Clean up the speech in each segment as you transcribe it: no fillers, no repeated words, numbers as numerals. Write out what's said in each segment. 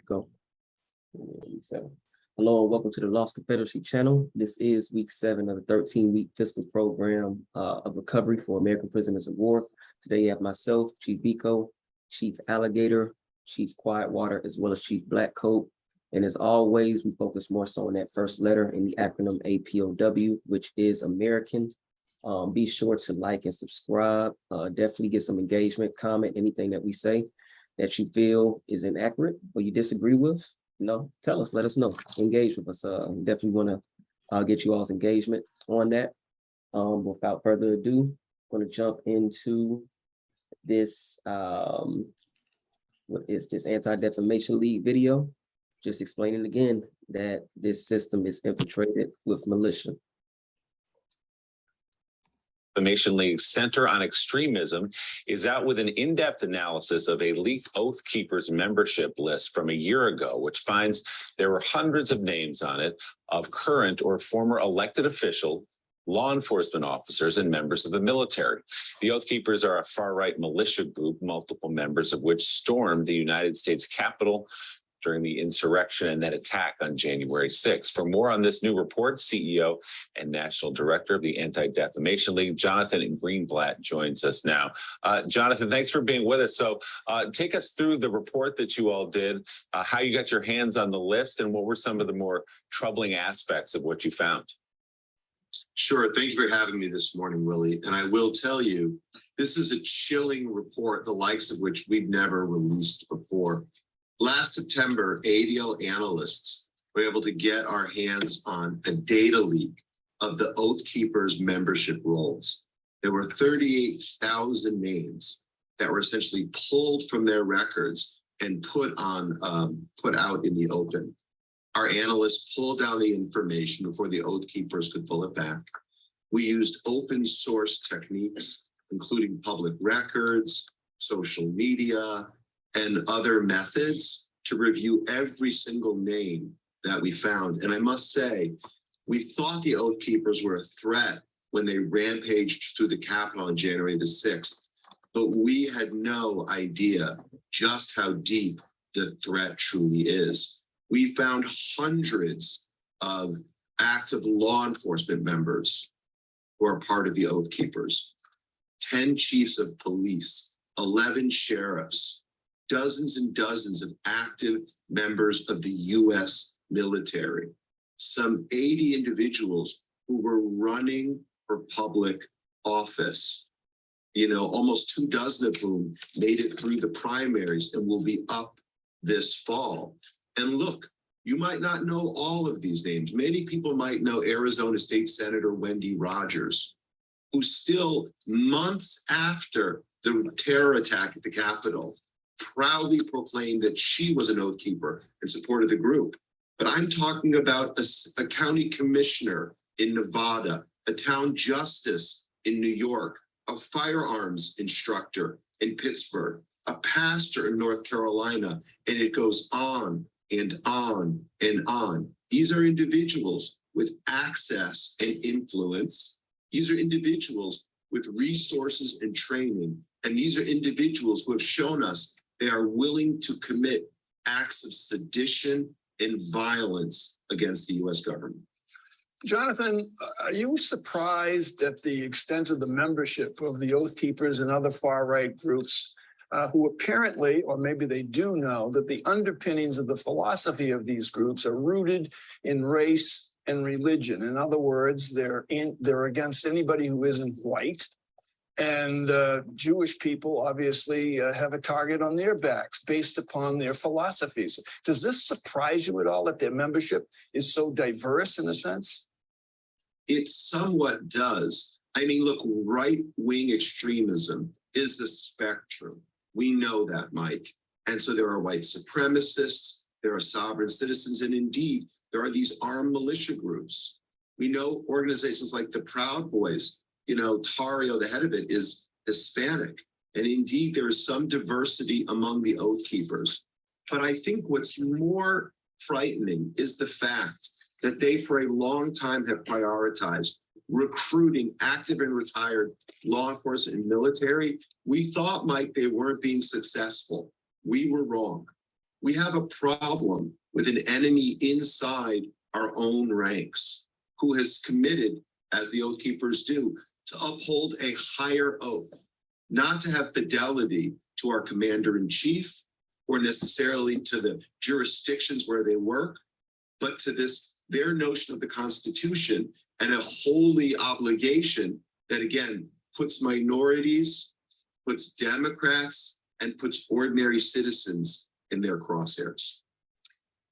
Go. So, hello and welcome to the Lost Confederacy channel. This is week 7 of the 13-week fiscal program of recovery for American prisoners of war. Today you have myself, Chief Biko, Chief Alligator, Chief Quietwater, as well as Chief Blackcoat. And as always, we focus more so on that first letter in the acronym APOW, which is American. Be sure to like and subscribe. Definitely get some engagement, comment anything that we say that you feel is inaccurate or you disagree with. Tell us, let us know, engage with us. Definitely want to get you all's engagement on that. Without further ado, I'm going to jump into this, what is this Anti-Defamation League video, just explaining again that this system is infiltrated with militia. Defamation League's Center on Extremism is out with an in-depth analysis of a leaked Oath Keepers membership list from a year ago, which finds there were hundreds of names on it of current or former elected officials, law enforcement officers, and members of the military. The Oath Keepers are a far-right militia group, multiple members of which stormed the United States Capitol during the insurrection and that attack on January 6th. For more on this new report, CEO and National Director of the Anti-Defamation League, Jonathan Greenblatt, joins us now. Jonathan, thanks for being with us. So take us through the report that you all did, how you got your hands on the list, and what were some of the more troubling aspects of what you found? Sure. Thank you for having me this morning, Willie. And I will tell you, this is a chilling report, the likes of which we've never released before. Last September, ADL analysts were able to get our hands on a data leak of the Oath Keepers membership rolls. There were 38,000 names that were essentially pulled from their records and put out in the open. Our analysts pulled down the information before the Oath Keepers could pull it back. We used open source techniques, including public records, social media, and other methods to review every single name that we found. And I must say, we thought the Oath Keepers were a threat when they rampaged through the Capitol on January the 6th, but we had no idea just how deep the threat truly is. We found hundreds of active law enforcement members who are part of the Oath Keepers, 10 chiefs of police, 11 sheriffs, dozens and dozens of active members of the U.S. military, some 80 individuals who were running for public office, almost 24 of whom made it through the primaries and will be up this fall. And look, you might not know all of these names. Many people might know Arizona State Senator Wendy Rogers, who still, months after the terror attack at the Capitol, proudly proclaimed that she was an Oath Keeper and supported the group. But I'm talking about a county commissioner in Nevada, a town justice in New York, a firearms instructor in Pittsburgh, a pastor in North Carolina, and it goes on and on and on. These are individuals with access and influence. These are individuals with resources and training. And these are individuals who have shown us they are willing to commit acts of sedition and violence against the U.S. government. Jonathan, are you surprised at the extent of the membership of the Oath Keepers and other far-right groups who apparently, or maybe they do know, that the underpinnings of the philosophy of these groups are rooted in race and religion? In other words, they're against anybody who isn't white. And Jewish people obviously have a target on their backs based upon their philosophies. Does this surprise you at all that their membership is so diverse in a sense? It somewhat does. I mean, look, right-wing extremism is the spectrum. We know that, Mike. And so there are white supremacists, there are sovereign citizens, and indeed, there are these armed militia groups. We know organizations like the Proud Boys. Tario, the head of it, is Hispanic. And indeed, there is some diversity among the Oath Keepers. But I think what's more frightening is the fact that they, for a long time, have prioritized recruiting active and retired law enforcement and military. We thought, Mike, they weren't being successful. We were wrong. We have a problem with an enemy inside our own ranks who has committed, as the Oath Keepers do, to uphold a higher oath, not to have fidelity to our commander-in-chief or necessarily to the jurisdictions where they work, but to their notion of the Constitution and a holy obligation that, again, puts minorities, puts Democrats, and puts ordinary citizens in their crosshairs.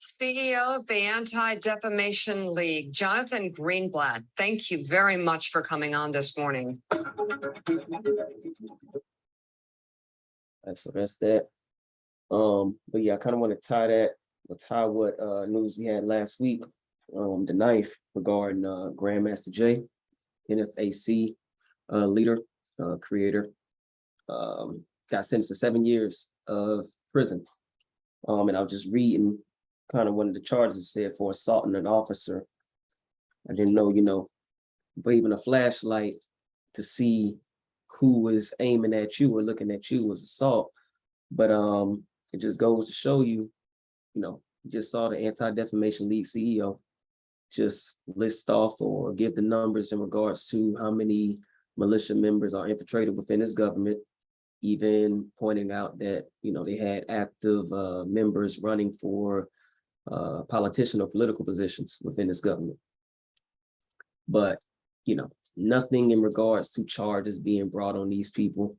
CEO of the Anti-Defamation League, Jonathan Greenblatt, thank you very much for coming on this morning. So that's that. But yeah, I kind of want to tie what news we had last week, the 9th, regarding Grandmaster J, NFAC leader, creator, got sentenced to 7 years of prison. And I was just reading kind of one of the charges. It said for assaulting an officer. I didn't know, waving a flashlight to see who was aiming at you or looking at you was assault. But it just goes to show you, you just saw the Anti-Defamation League CEO just list off or give the numbers in regards to how many militia members are infiltrated within his government, even pointing out that, they had active members running for politician or political positions within this government. But, nothing in regards to charges being brought on these people.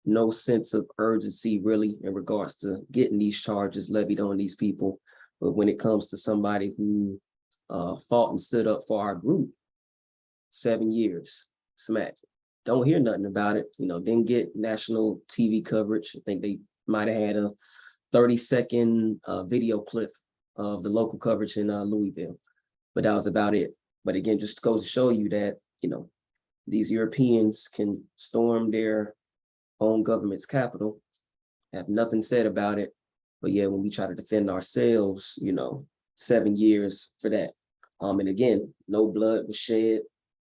No sense of urgency really in regards to getting these charges levied on these people. But when it comes to somebody who fought and stood up for our group, 7 years, smack. Don't hear nothing about it. Didn't get national TV coverage. I think they might have had a 30-second video clip of the local coverage in Louisville, but that was about it. But again, just goes to show you that, these Europeans can storm their own government's capital, have nothing said about it. But yeah, when we try to defend ourselves, 7 years for that. And again, no blood was shed,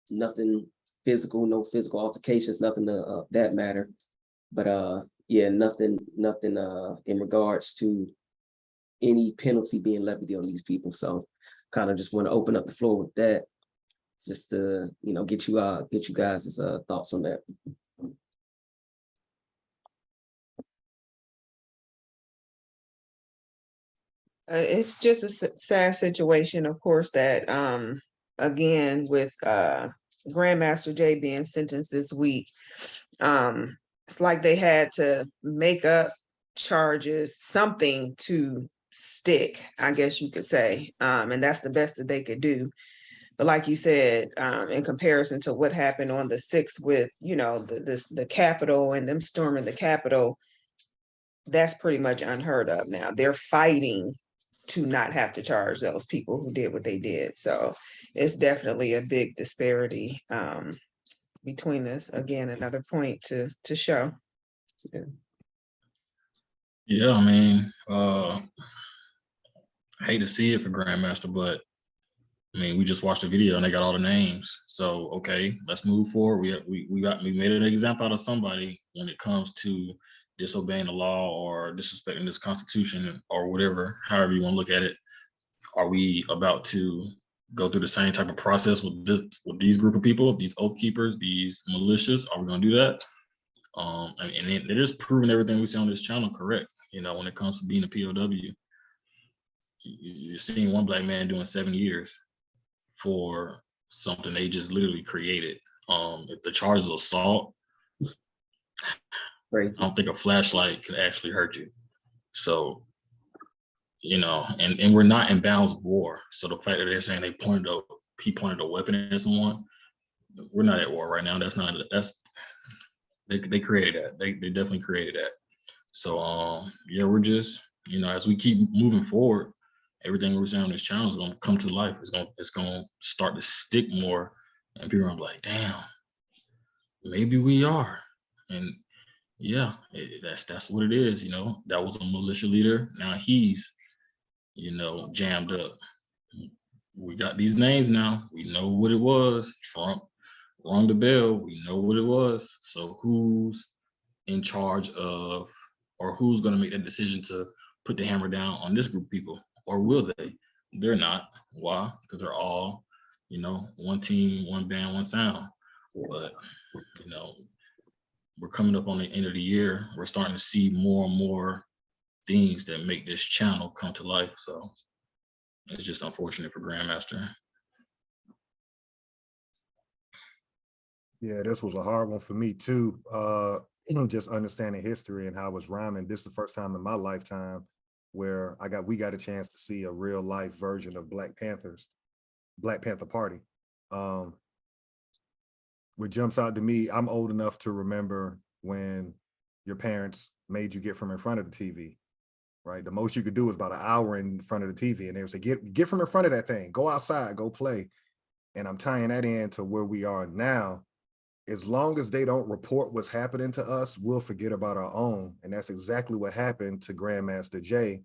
nothing physical, no physical altercations, nothing to that matter. But yeah, nothing in regards to any penalty being levied on these people. So kind of just want to open up the floor with that, just to get you guys' thoughts on that. It's just a sad situation, of course, that again, with Grandmaster J being sentenced this week, it's like they had to make up charges, something to stick, I guess you could say, and that's the best that they could do. But like you said, in comparison to what happened on the 6th with, the Capitol and them storming the Capitol, that's pretty much unheard of now. They're fighting to not have to charge those people who did what they did. So it's definitely a big disparity between us. Again, another point to show. Yeah, I mean, I hate to see it for Grandmaster, but I mean, we just watched the video and they got all the names. So okay, let's move forward. We made an example out of somebody when it comes to disobeying the law or disrespecting this Constitution or whatever, however you want to look at it. Are we about to go through the same type of process with these group of people, these Oath Keepers, these militias? Are we going to do that? And it is proving everything we see on this channel correct. When it comes to being a POW, you're seeing one black man doing 7 years for something they just literally created. If the charge is assault, I don't think a flashlight can actually hurt you. So, and we're not in bounds of war. So the fact that they're saying he pointed a weapon at someone, we're not at war right now. They created that. They definitely created that. So yeah, we're just, as we keep moving forward, everything we're saying on this channel is going to come to life. It's going to start to stick more, and people are gonna be like, damn, maybe we are. And yeah, that's what it is. That was a militia leader. Now he's, jammed up. we got these names now. We know what it was. Trump rung the bell. We know what it was. So who's in charge of, or who's going to make that decision to put the hammer down on this group of people? Or will they? They're not. Why? Because they're all, you know, one team, one band, one sound. But, you know, we're coming up on the end of the year. We're starting to see more and more things that make this channel come to life. So it's just unfortunate for Grandmaster. Yeah, this was a hard one for me too. Just understanding history and how it was rhyming. This is the first time in my lifetime where we got a chance to see a real life version of Black Panther Party. What jumps out to me, I'm old enough to remember when your parents made you get from in front of the TV, right? The most you could do was about an hour in front of the TV, and they would say, get from in front of that thing, go outside, go play. And I'm tying that into where we are now. As long as they don't report what's happening to us, we'll forget about our own. And that's exactly what happened to Grandmaster Jay.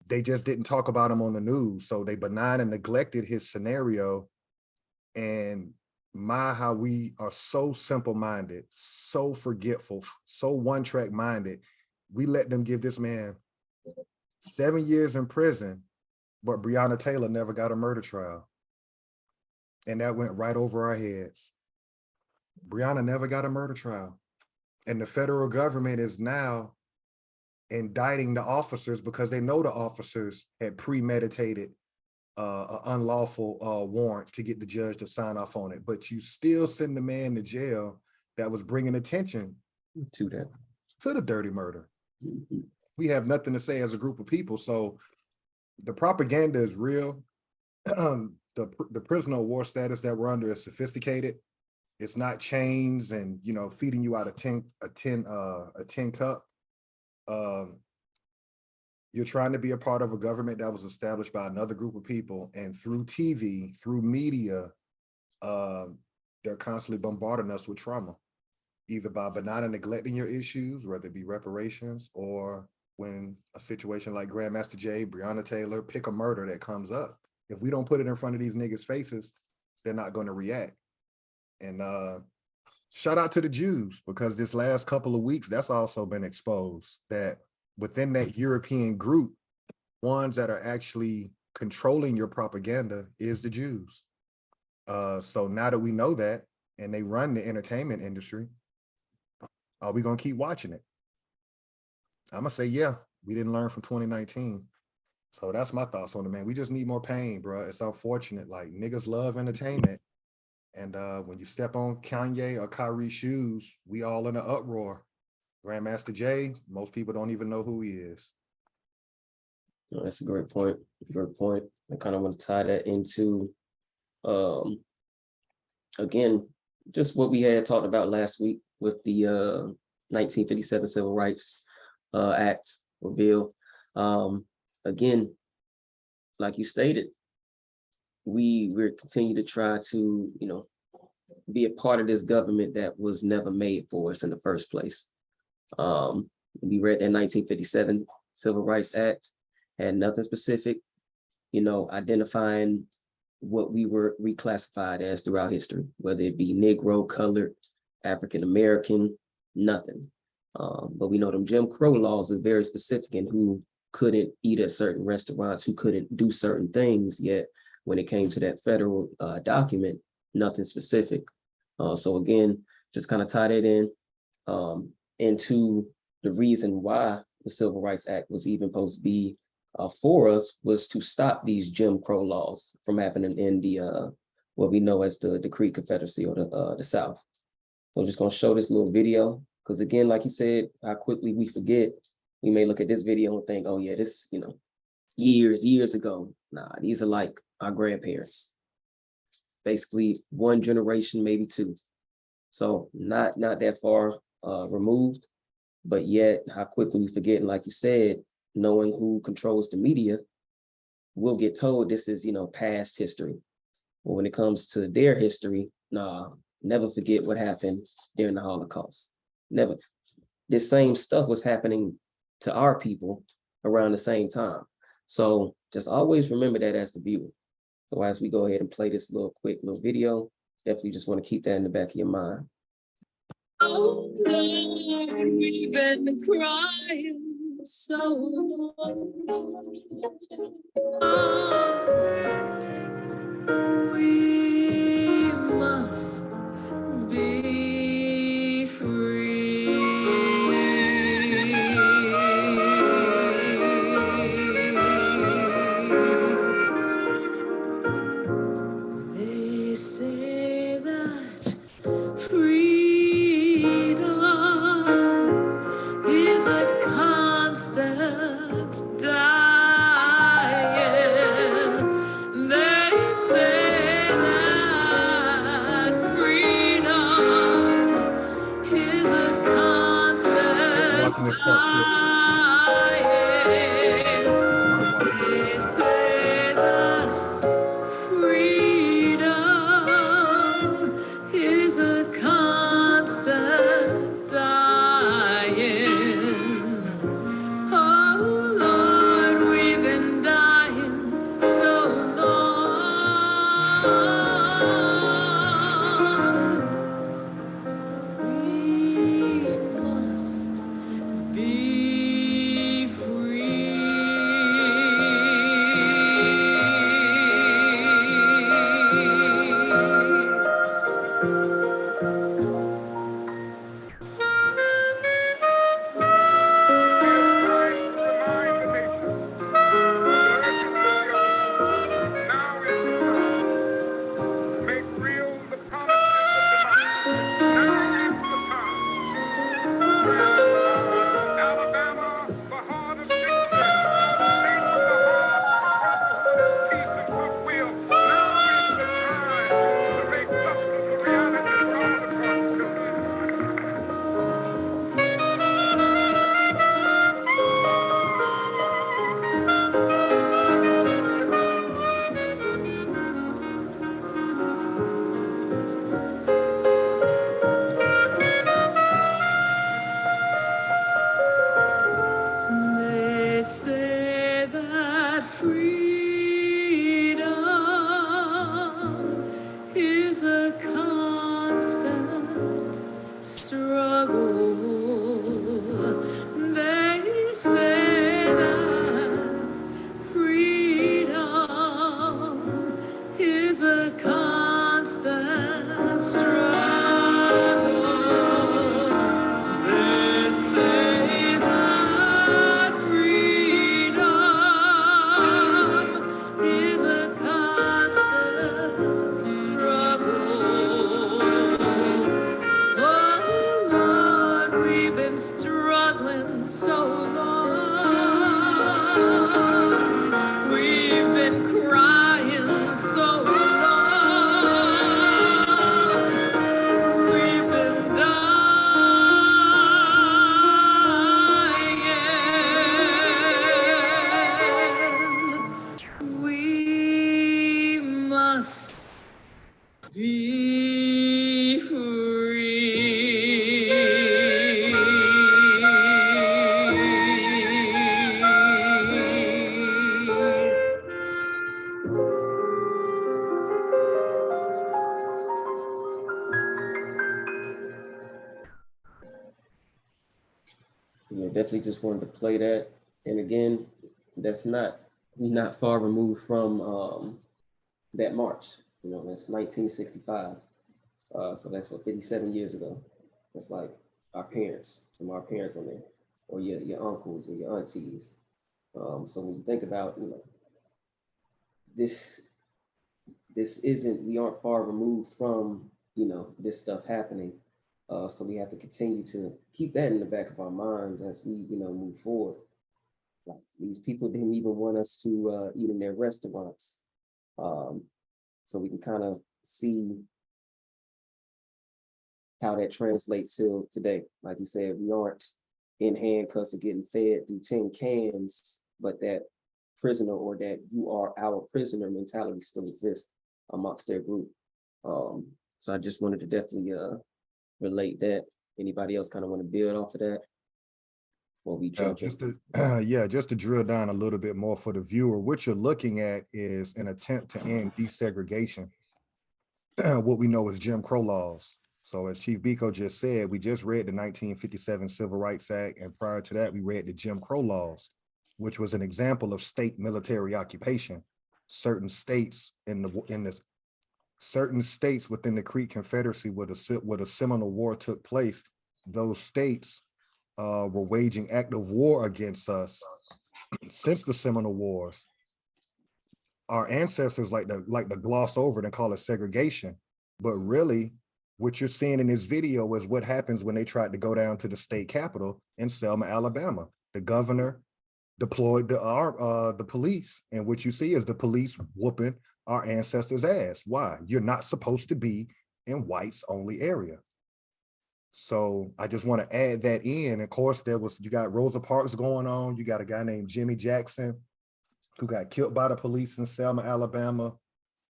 They just didn't talk about him on the news. So they benign and neglected his scenario. And how we are so simple-minded, so forgetful, so one-track minded. We let them give this man 7 years in prison, but Breonna Taylor never got a murder trial. And that went right over our heads. Breonna never got a murder trial. And the federal government is now indicting the officers because they know the officers had premeditated an unlawful warrant to get the judge to sign off on it. But you still send the man to jail that was bringing attention to the dirty murder. Mhm. We have nothing to say as a group of people. So the propaganda is real. The prisoner of war status that we're under is sophisticated. It's not chains and, you know, feeding you out a tin cup. You're trying to be a part of a government that was established by another group of people, and through TV, through media, they're constantly bombarding us with trauma, either by benign and neglecting your issues, whether it be reparations, or when a situation like Grandmaster Jay, Breonna Taylor, pick a murder that comes up. If we don't put it in front of these niggas' faces, they're not going to react. And shout out to the Jews, because this last couple of weeks, that's also been exposed that within that European group, ones that are actually controlling your propaganda is the Jews. So now that we know that, and they run the entertainment industry, are we gonna keep watching it? I'm gonna say, yeah, we didn't learn from 2019. So that's my thoughts on it, man. We just need more pain, bro. It's unfortunate. Like, niggas love entertainment. And when you step on Kanye or Kyrie's shoes, we all in an uproar. Grandmaster Jay, most people don't even know who he is. No, that's a great point. Great point. I kind of want to tie that into, again, just what we had talked about last week with the 1957 Civil Rights Act or bill. Again, like you stated, we're continue to try to, you know, be a part of this government that was never made for us in the first place. We read that 1957 Civil Rights Act, had nothing specific, you know, identifying what we were reclassified as throughout history, whether it be Negro, colored, African-American, nothing. But we know them Jim Crow laws is very specific in who couldn't eat at certain restaurants, who couldn't do certain things, yet when it came to that federal document, nothing specific. So again, just kind of tie that in into the reason why the Civil Rights Act was even supposed to be for us, was to stop these Jim Crow laws from happening in the what we know as the Creek Confederacy or the South. So I'm just gonna show this little video, because again, like you said, how quickly we forget. We may look at this video and think, oh yeah, this, you know, years ago. Nah, these are like our grandparents. Basically one generation, maybe two. So not that far removed, but yet how quickly we forget. And like you said, knowing who controls the media, we'll get told this is, you know, past history. But when it comes to their history, nah, never forget what happened during the Holocaust. Never. This same stuff was happening to our people around the same time. So just always remember that as the viewer. So as we go ahead and play this quick little video, definitely just want to keep that in the back of your mind. Oh Lord, we've been crying so long. We must be free. They say that freedom is a constant dying. They say that freedom is a constant Watching this part clip. dying. They say that freedom is a constant dying. Oh Lord, we've been dying so long. We must be free. Make real the promises of democracy. Now is the time. Alabama, the heart of victory. Selma, the heart of peace and goodwill. Now is the time to make justice a reality for all across the country. They say that freedom is a constant struggle. They say that freedom is a constant struggle. They say that freedom is a constant struggle. Oh Lord, we've been struggling so long. We've been crying so long. We've been dying. We must be free. Yeah, definitely just wanted to play that. And again, we're not far removed from that march. You know, that's 1965. So that's what, 57 years ago. That's like our parents, some of our parents on there, or your uncles or your aunties. So when you think about, you know, this isn't, we aren't far removed from, you know, this stuff happening. So we have to continue to keep that in the back of our minds as we, you know, move forward. Like, these people didn't even want us to eat in their restaurants. So we can kind of see how that translates to today. Like you said, we aren't in handcuffs or getting fed through tin cans, but that prisoner, or that you are our prisoner mentality still exists amongst their group. So I just wanted to definitely relate that. Anybody else kind of want to build off of that before we jump in? Just to just to drill down a little bit more for the viewer, what you're looking at is an attempt to end desegregation. What we know is Jim Crow laws. So as Chief Biko just said, we just read the 1957 Civil Rights Act, and prior to that, we read the Jim Crow laws, which was an example of state military occupation. Certain states certain states within the Creek Confederacy where the Seminole War took place, those states were waging active war against us since the Seminole Wars. Our ancestors like to gloss over it and call it segregation, but really what you're seeing in this video is what happens when they tried to go down to the state capitol in Selma, Alabama. The governor deployed the police, and what you see is the police whooping our ancestors' ass. Why? You're not supposed to be in whites only area. So I just want to add that in. Of course, you got Rosa Parks going on. You got a guy named Jimmy Jackson who got killed by the police in Selma, Alabama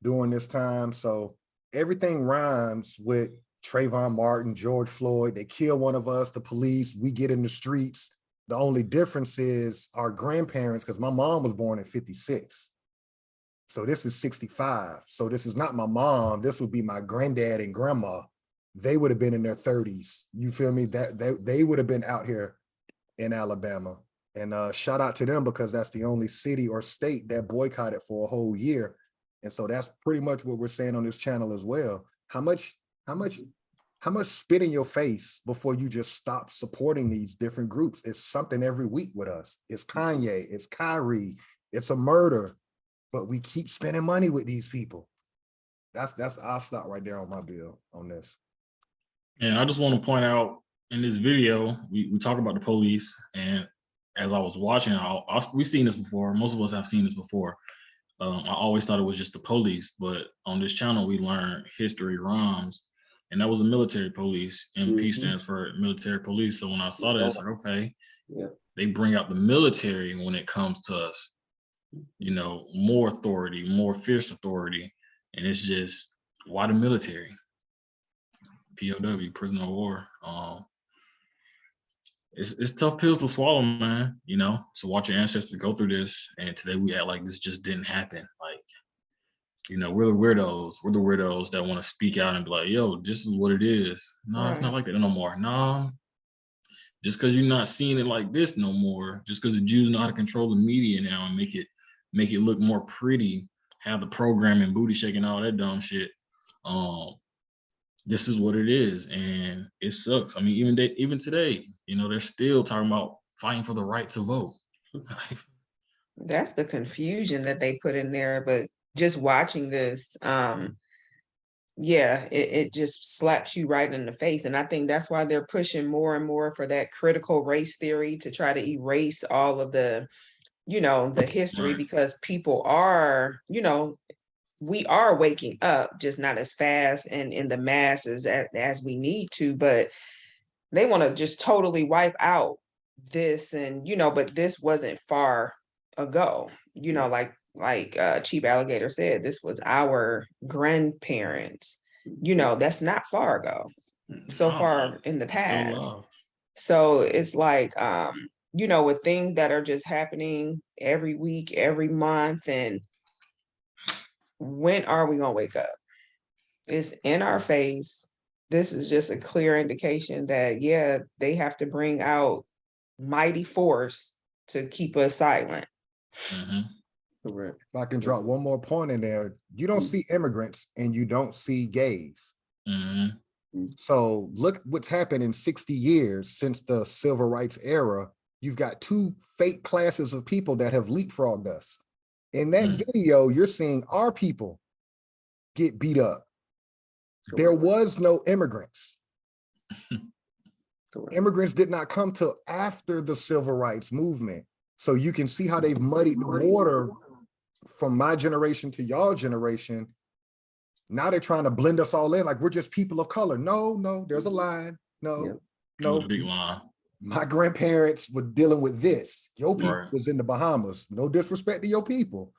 during this time. So everything rhymes with Trayvon Martin, George Floyd. They kill one of us, the police, we get in the streets. The only difference is our grandparents, because my mom was born in 56. So this is 65. So this is not my mom. This would be my granddad and grandma. They would have been in their 30s. You feel me? That they would have been out here in Alabama. And shout out to them, because that's the only city or state that boycotted for a whole year. And so that's pretty much what we're saying on this channel as well. How much spit in your face before you just stop supporting these different groups? It's something every week with us. It's Kanye, it's Kyrie, it's a murder, but we keep spending money with these people. I'll stop right there on my bill on this. And I just want to point out in this video, we talk about the police, and as I was watching, we've seen this before. Most of us have seen this before. I always thought it was just the police, but on this channel, we learn history rhymes, and that was the military police. MP stands for military police. So when I saw that, it's like, okay, they bring out the military when it comes to us, you know, more authority, more fierce authority. And it's just, why the military? POW, prisoner of war. It's tough pills to swallow, man, you know? So watch your ancestors go through this, and today we act like this just didn't happen. Like, you know, we're the weirdos. We're the weirdos that want to speak out and be like, yo, this is what it is. No, It's not like that no more. No, just because you're not seeing it like this no more, just because the Jews know how to control the media now and make it look more pretty, have the programming, booty shaking, all that dumb shit. This is what it is, and it sucks. I mean, even today, you know, they're still talking about fighting for the right to vote. That's the confusion that they put in there. But just watching this, it just slaps you right in the face. And I think that's why they're pushing more and more for that critical race theory, to try to erase all of the, you know, the history, because people are, you know, we are waking up, just not as fast and in the masses as we need to, but they want to just totally wipe out this. And, you know, but this wasn't far ago, you know, like Chief Alligator said, this was our grandparents, you know, that's not far ago, so far in the past. So it's like, you know, with things that are just happening every week, every month, and when are we gonna wake up? It's in our face. This is just a clear indication that, yeah, they have to bring out mighty force to keep us silent. Correct. If I can drop one more point in there, you don't see immigrants and you don't see gays. So look what's happened in 60 years since the civil rights era. You've got two fake classes of people that have leapfrogged us. In that video, you're seeing our people get beat up. There was no immigrants. Immigrants did not come till after the civil rights movement. So you can see how they've muddied the water from my generation to y'all generation. Now they're trying to blend us all in like we're just people of color. No, there's a line. No. Big line. My grandparents were dealing with this. Your people was in the Bahamas. No disrespect to your people,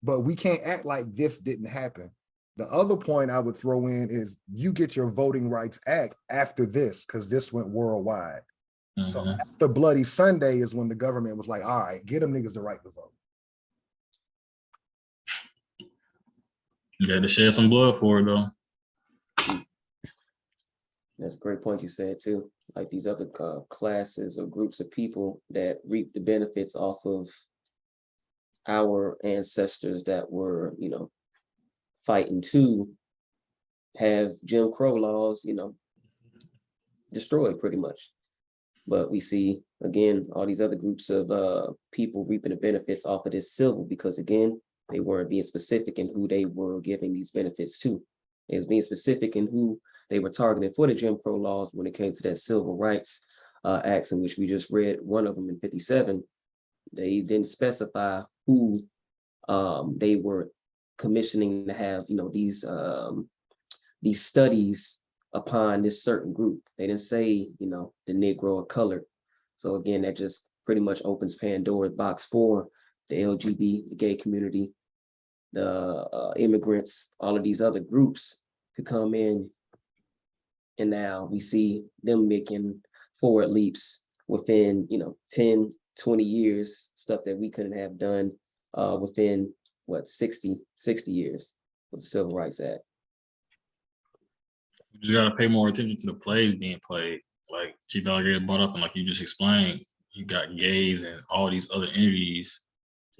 but we can't act like this didn't happen. The other point I would throw in is you get your Voting Rights Act after this, because this went worldwide. So Mhm. after Bloody Sunday is when the government was like, all right, get them niggas the right to vote. You got to shed some blood for it though. That's a great point you said too. Like these other classes or groups of people that reap the benefits off of our ancestors that were, fighting to have Jim Crow laws, destroyed pretty much. But we see, again, all these other groups of people reaping the benefits off of this civil because, again, they weren't being specific in who they were giving these benefits to. They was being specific in who they were targeting for the Jim Crow laws when it came to that Civil Rights Acts, in which we just read one of them in 57. They didn't specify who they were commissioning to have, these studies upon this certain group. They didn't say, the Negro of color. So again, that just pretty much opens Pandora's box for the LGBT, the gay community, the immigrants, all of these other groups to come in. And now we see them making forward leaps within, 10, 20 years, stuff that we couldn't have done within, 60 years with the Civil Rights Act. You just gotta pay more attention to the plays being played. Like Chief Alligator brought up, and like you just explained, you got gays and all these other entities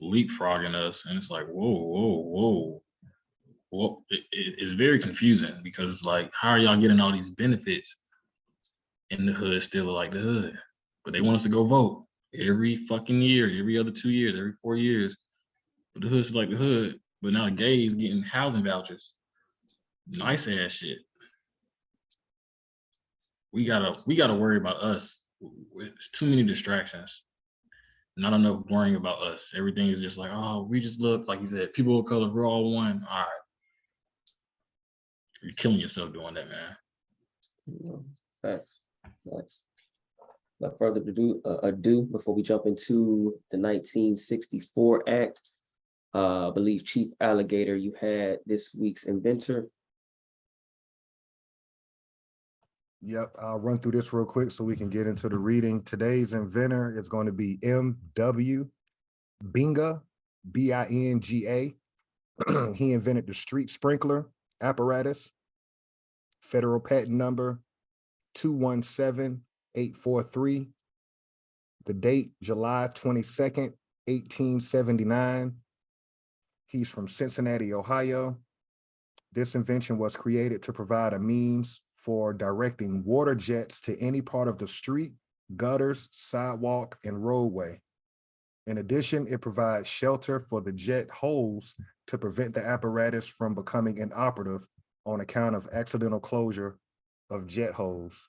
leapfrogging us, and it's like, whoa. Well, it's very confusing because like, how are y'all getting all these benefits in the hood still like the hood? But they want us to go vote every fucking year, every other 2 years, every 4 years. But the hood's like the hood, but now the gays getting housing vouchers. Nice ass shit. We gotta worry about us. It's too many distractions. Not enough worrying about us. Everything is just like, oh, we just look, like you said, people of color, we're all one. All right. You're killing yourself doing that, man. Facts. Without further ado, before we jump into the 1964 Act, I believe Chief Alligator, you had this week's inventor. Yep, I'll run through this real quick so we can get into the reading. Today's inventor is going to be M.W. Binga, B-I-N-G-A. He invented the street sprinkler apparatus. Federal patent number 217843. The date, July 22nd, 1879. He's from Cincinnati, Ohio. This invention was created to provide a means for directing water jets to any part of the street, gutters, sidewalk, and roadway. In addition, it provides shelter for the jet holes to prevent the apparatus from becoming inoperative on account of accidental closure of jet holes.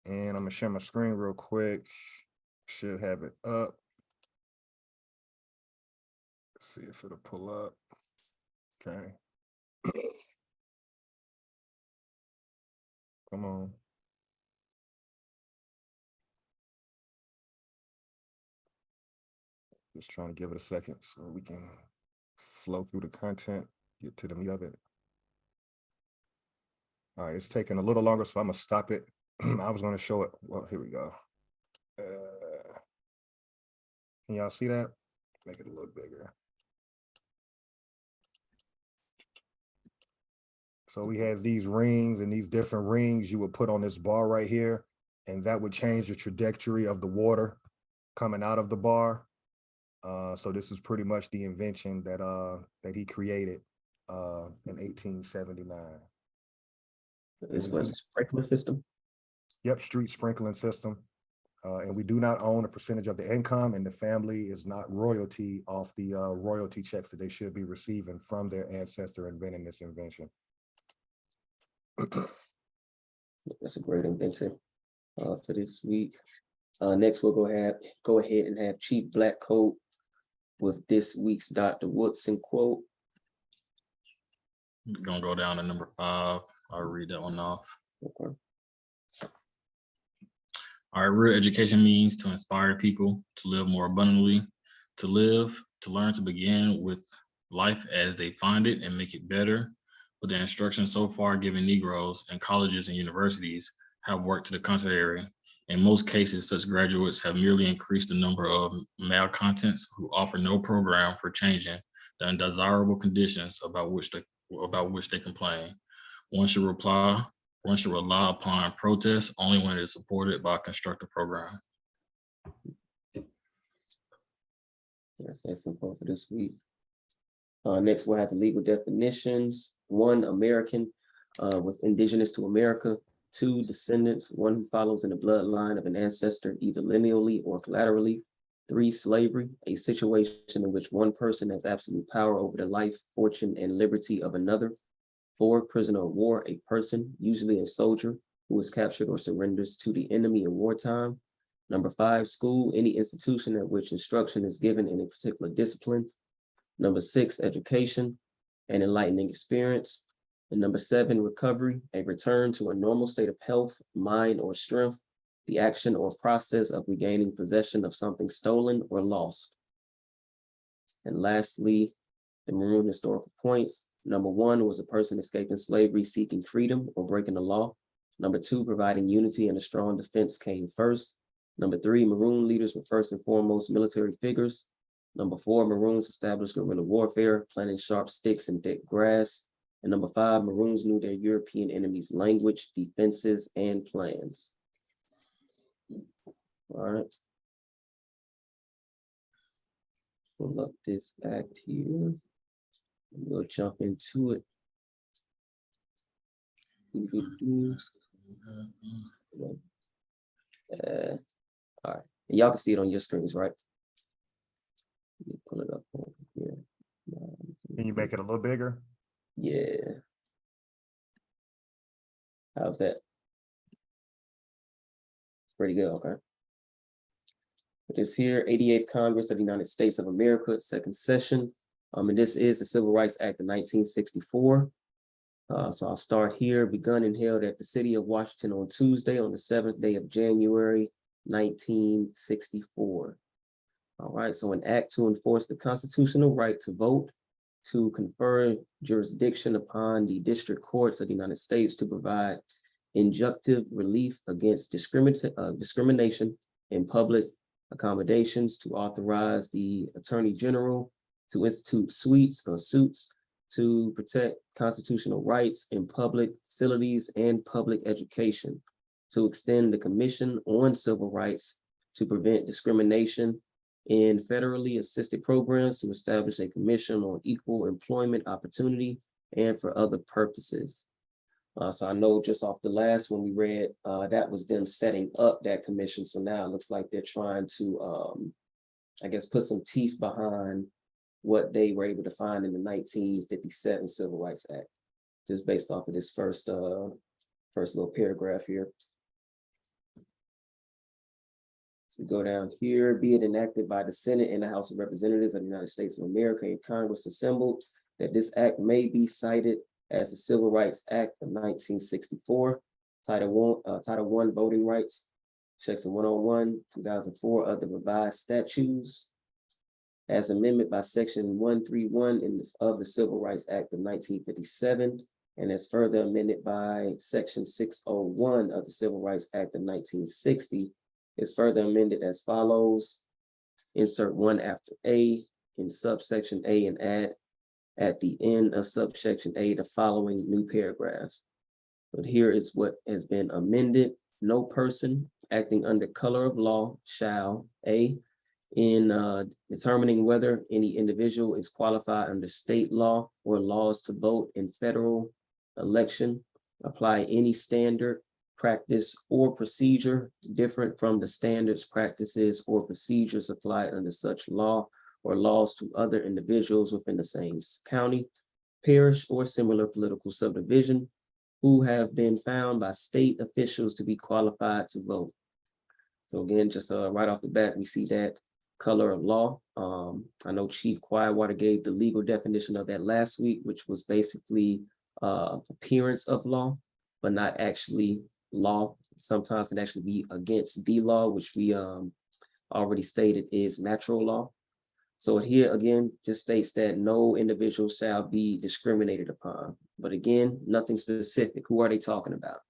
And I'm gonna share my screen real quick. Should have it up. Let's see if it'll pull up. Okay. Come on. Just trying to give it a second so we can flow through the content, get to the meat of it. All right, it's taking a little longer, so I'm gonna stop it. I was gonna show it. Well, here we go. Can y'all see that? Make it a little bigger. So he has these rings, and these different rings you would put on this bar right here, and that would change the trajectory of the water coming out of the bar. So this is pretty much the invention that he created in 1879. This was a sprinkler system. Yep, street sprinkling system. And we do not own a percentage of the income, and the family is not royalty off the royalty checks that they should be receiving from their ancestor inventing this invention. That's a great invention for this week. Next, we'll go ahead and have Chief Blackcoat with this week's Dr. Woodson quote. We're gonna go down to number 5. I'll read that one off. Okay. All right, real education means to inspire people to live more abundantly, to learn to begin with life as they find it and make it better. But the instructions so far given Negroes in colleges and universities have worked to the contrary. In most cases, such graduates have merely increased the number of malcontents who offer no program for changing the undesirable conditions about which they complain. One should rely upon protest only when it is supported by a constructive program. Yes, that's simple for this week. Next, we'll have the legal definitions. 1, American, with indigenous to America. 2, descendants, one who follows in the bloodline of an ancestor, either lineally or collaterally. 3, slavery, a situation in which one person has absolute power over the life, fortune, and liberty of another. 4, prisoner of war, a person, usually a soldier, who is captured or surrenders to the enemy in wartime. Number 5, school, any institution at which instruction is given in a particular discipline. Number 6, education, an enlightening experience. And number 7, recovery, a return to a normal state of health, mind, or strength, the action or process of regaining possession of something stolen or lost. And lastly, the maroon historical points. Number 1 was a person escaping slavery, seeking freedom or breaking the law. Number 2, providing unity and a strong defense came first. Number 3, maroon leaders were first and foremost military figures. Number 4, maroons established guerrilla warfare, planting sharp sticks in thick grass. And number 5, maroons knew their European enemies' language, defenses, and plans. All right. Pull up this act here. We'll jump into it. All right. Y'all can see it on your screens, right? Let me pull it up over here. Can you make it a little bigger? Yeah. How's that? Pretty good, okay. It is here, 88th Congress of the United States of America, second session. And this is the Civil Rights Act of 1964. So I'll start here, begun and held at the city of Washington on Tuesday, on the 7th day of January, 1964. All right, so an act to enforce the constitutional right to vote, to confer jurisdiction upon the district courts of the United States to provide injunctive relief against discrimination in public accommodations, to authorize the Attorney General to institute suits to protect constitutional rights in public facilities and public education, to extend the Commission on Civil Rights to prevent discrimination in federally assisted programs, to establish a commission on equal employment opportunity, and for other purposes. So I know just off the last one we read, that was them setting up that commission. So now it looks like they're trying to, I guess, put some teeth behind what they were able to find in the 1957 Civil Rights Act, just based off of this first little paragraph here. We go down here, be it enacted by the Senate and the House of Representatives of the United States of America and Congress assembled, that this act may be cited as the Civil Rights Act of 1964, Title I, Voting Rights, Section 101, 2004 of the revised statutes, as amended by Section 131 of the Civil Rights Act of 1957, and as further amended by Section 601 of the Civil Rights Act of 1960, is further amended as follows. Insert 1 after A in subsection A and add at the end of subsection A the following new paragraphs. But here is what has been amended. No person acting under color of law shall, A, in determining whether any individual is qualified under state law or laws to vote in federal election, apply any standard, practice, or procedure different from the standards, practices, or procedures applied under such law or laws to other individuals within the same county, parish, or similar political subdivision who have been found by state officials to be qualified to vote. So again, just right off the bat, we see that color of law. I know Chief Quietwater gave the legal definition of that last week, which was basically appearance of law, but not actually law. Sometimes can actually be against the law, which we already stated is natural law. So here again, just states that no individual shall be discriminated upon. But again, nothing specific. Who are they talking about?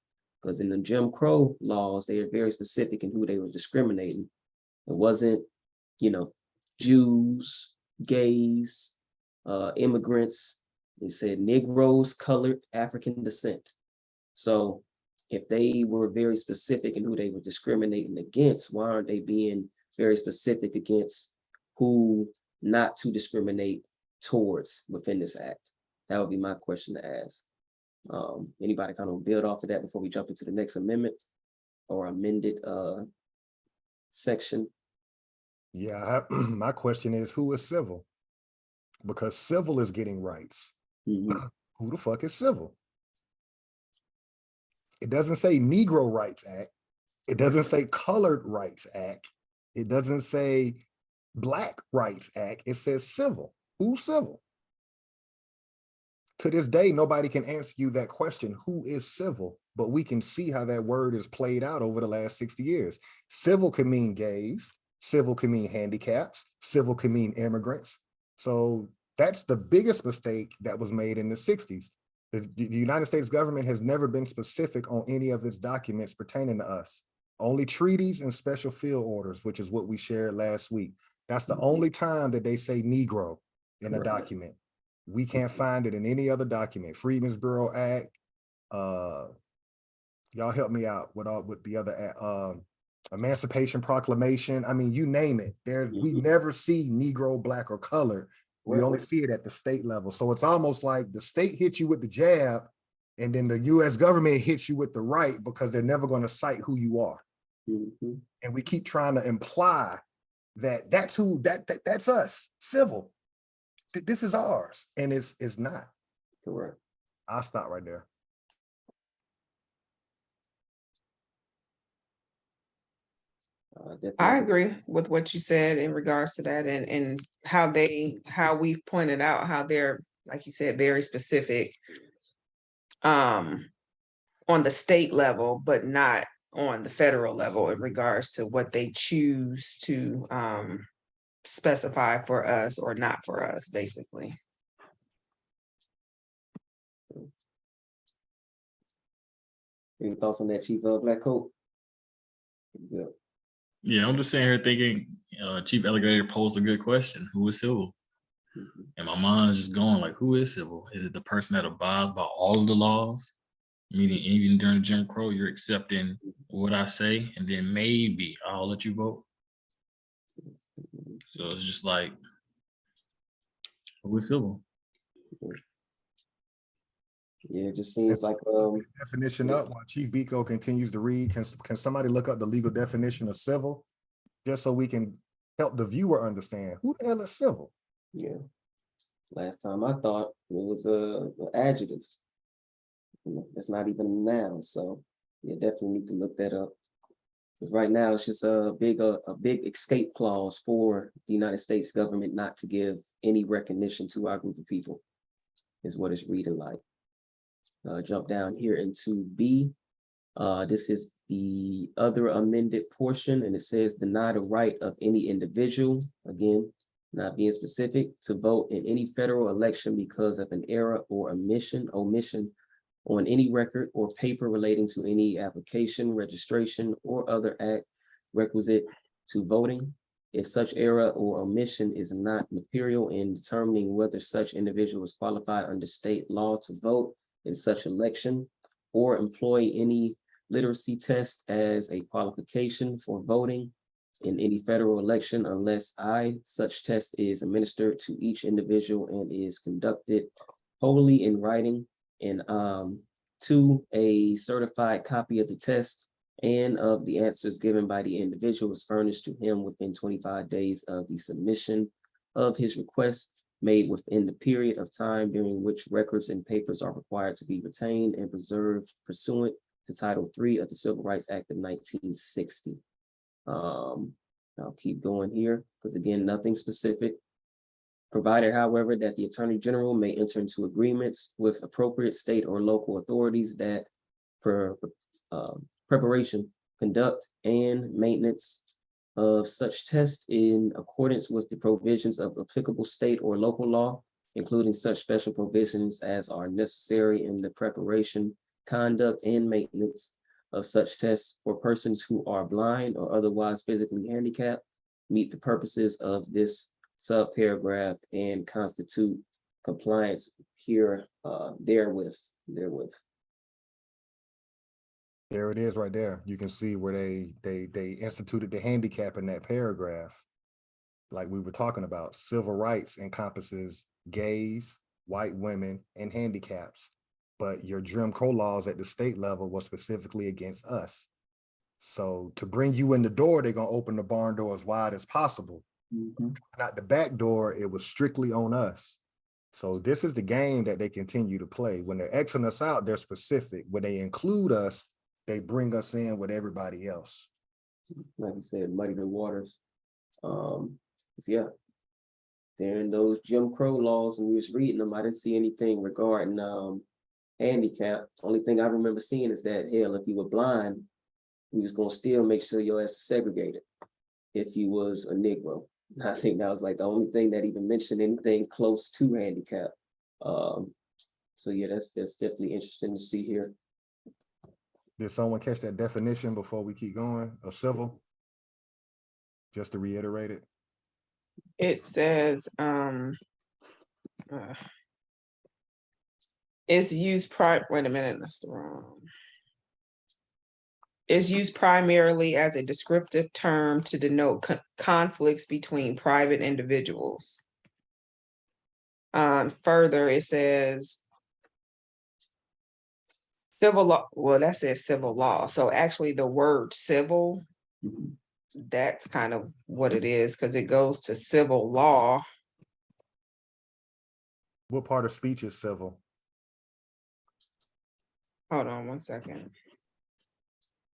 Because in the Jim Crow laws, they are very specific in who they were discriminating. It wasn't, you know, Jews, gays, immigrants. They said Negroes, colored, African descent. So if they were very specific in who they were discriminating against, why aren't they being very specific against who not to discriminate towards within this act? That would be my question to ask. Anybody kind of build off of that before we jump into the next amendment or amended section? Yeah, my question is, who is civil? Because civil is getting rights. Mhm. Who the fuck is civil? It doesn't say Negro Rights Act. It doesn't say Colored Rights Act. It doesn't say Black Rights Act. It says civil. Who's civil? To this day, nobody can answer you that question, who is civil? But we can see how that word is played out over the last 60 years. Civil can mean gays, civil can mean handicaps, civil can mean immigrants. So that's the biggest mistake that was made in the 60s. The United States government has never been specific on any of its documents pertaining to us. Only treaties and special field orders, which is what we shared last week. That's the only time that they say Negro in a document. We can't find it in any other document. Freedmen's Bureau Act. Y'all help me out with the other Emancipation Proclamation. I mean, you name it. We never see Negro, Black, or colored. We only see it at the state level. So it's almost like the state hits you with the jab, and then the US government hits you with the right, because they're never going to cite who you are. And we keep trying to imply that that's us, civil. This is ours, and it's not. Correct. I'll stop right there. I agree with what you said in regards to that, and how we've pointed out how they're, like you said, very specific on the state level, but not on the federal level in regards to what they choose to specify for us or not for us, basically. Any thoughts on that, Chief Black Coat? Yeah. Yeah, I'm just sitting here thinking, Chief Alligator posed a good question. Who is civil? And my mind is just going like, who is civil? Is it the person that abides by all of the laws? Meaning even during Jim Crow, you're accepting what I say, and then maybe I'll let you vote. So it's just like, who is civil? Yeah, it just seems like definition up while Chief Biko continues to read. Can somebody look up the legal definition of civil, just so we can help the viewer understand who the hell is civil? Yeah. Last time I thought it was an adjective. It's not even a noun. So you definitely need to look that up. Because right now it's just a big escape clause for the United States government not to give any recognition to our group of people, is what it's reading like. Jump down here into B. This is the other amended portion, and it says deny the right of any individual, again, not being specific, to vote in any federal election because of an error or omission on any record or paper relating to any application, registration, or other act requisite to voting, if such error or omission is not material in determining whether such individual is qualified under state law to vote in such election, or employ any literacy test as a qualification for voting in any federal election unless such test is administered to each individual and is conducted wholly in writing, and 2, a certified copy of the test and of the answers given by the individual is furnished to him within 25 days of the submission of his request, made within the period of time during which records and papers are required to be retained and preserved pursuant to Title III of the Civil Rights Act of 1960. I'll keep going here because, again, nothing specific. Provided, however, that the Attorney General may enter into agreements with appropriate state or local authorities that for preparation, conduct, and maintenance of such tests in accordance with the provisions of applicable state or local law, including such special provisions as are necessary in the preparation, conduct, and maintenance of such tests for persons who are blind or otherwise physically handicapped meet the purposes of this subparagraph and constitute compliance here therewith. There it is right there. You can see where they instituted the handicap in that paragraph. Like we were talking about, civil rights encompasses gays, white women, and handicaps. But your Jim Crow laws at the state level was specifically against us. So to bring you in the door, they're gonna open the barn door as wide as possible. Not the back door, it was strictly on us. So this is the game that they continue to play. When they're Xing us out, they're specific. When they include us, they bring us in with everybody else. Like I said, muddy the waters. Yeah, they're in those Jim Crow laws, and we was reading them. I didn't see anything regarding handicap. Only thing I remember seeing is that, hell, if you were blind, we was gonna still make sure your ass is segregated if you was a Negro. I think that was like the only thing that even mentioned anything close to handicap. So yeah, that's definitely interesting to see here. Did someone catch that definition before we keep going of civil? Just to reiterate it. It says, it's used wait a minute, that's the wrong. It's used primarily as a descriptive term to denote conflicts between private individuals. Further, it says civil law, well, that says civil law. So actually the word civil, that's kind of what it is, because it goes to civil law. What part of speech is civil? Hold on one second.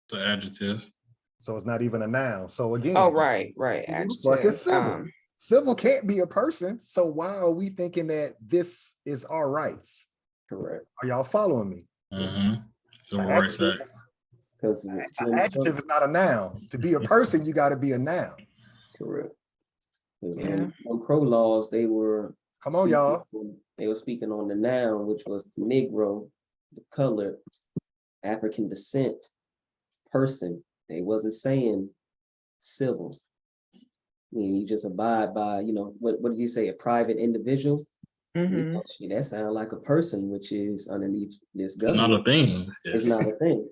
The adjective. So it's not even a noun. So again. Oh, right. Who the fuck Adjective. is civil? Civil can't be a person. So why are we thinking that this is our rights? Correct. Are y'all following me? Civil Rights Act. Because an adjective is not a noun. To be a person, you got to be a noun. Correct. Yeah. On Crow laws, they were Come on, y'all. They were speaking on the noun, which was Negro, the colored, African descent person. They wasn't saying civil. I mean, you just abide by, you know, what did you say, a private individual? That sounds like a person, which is underneath this government. Not a thing. It's not a thing.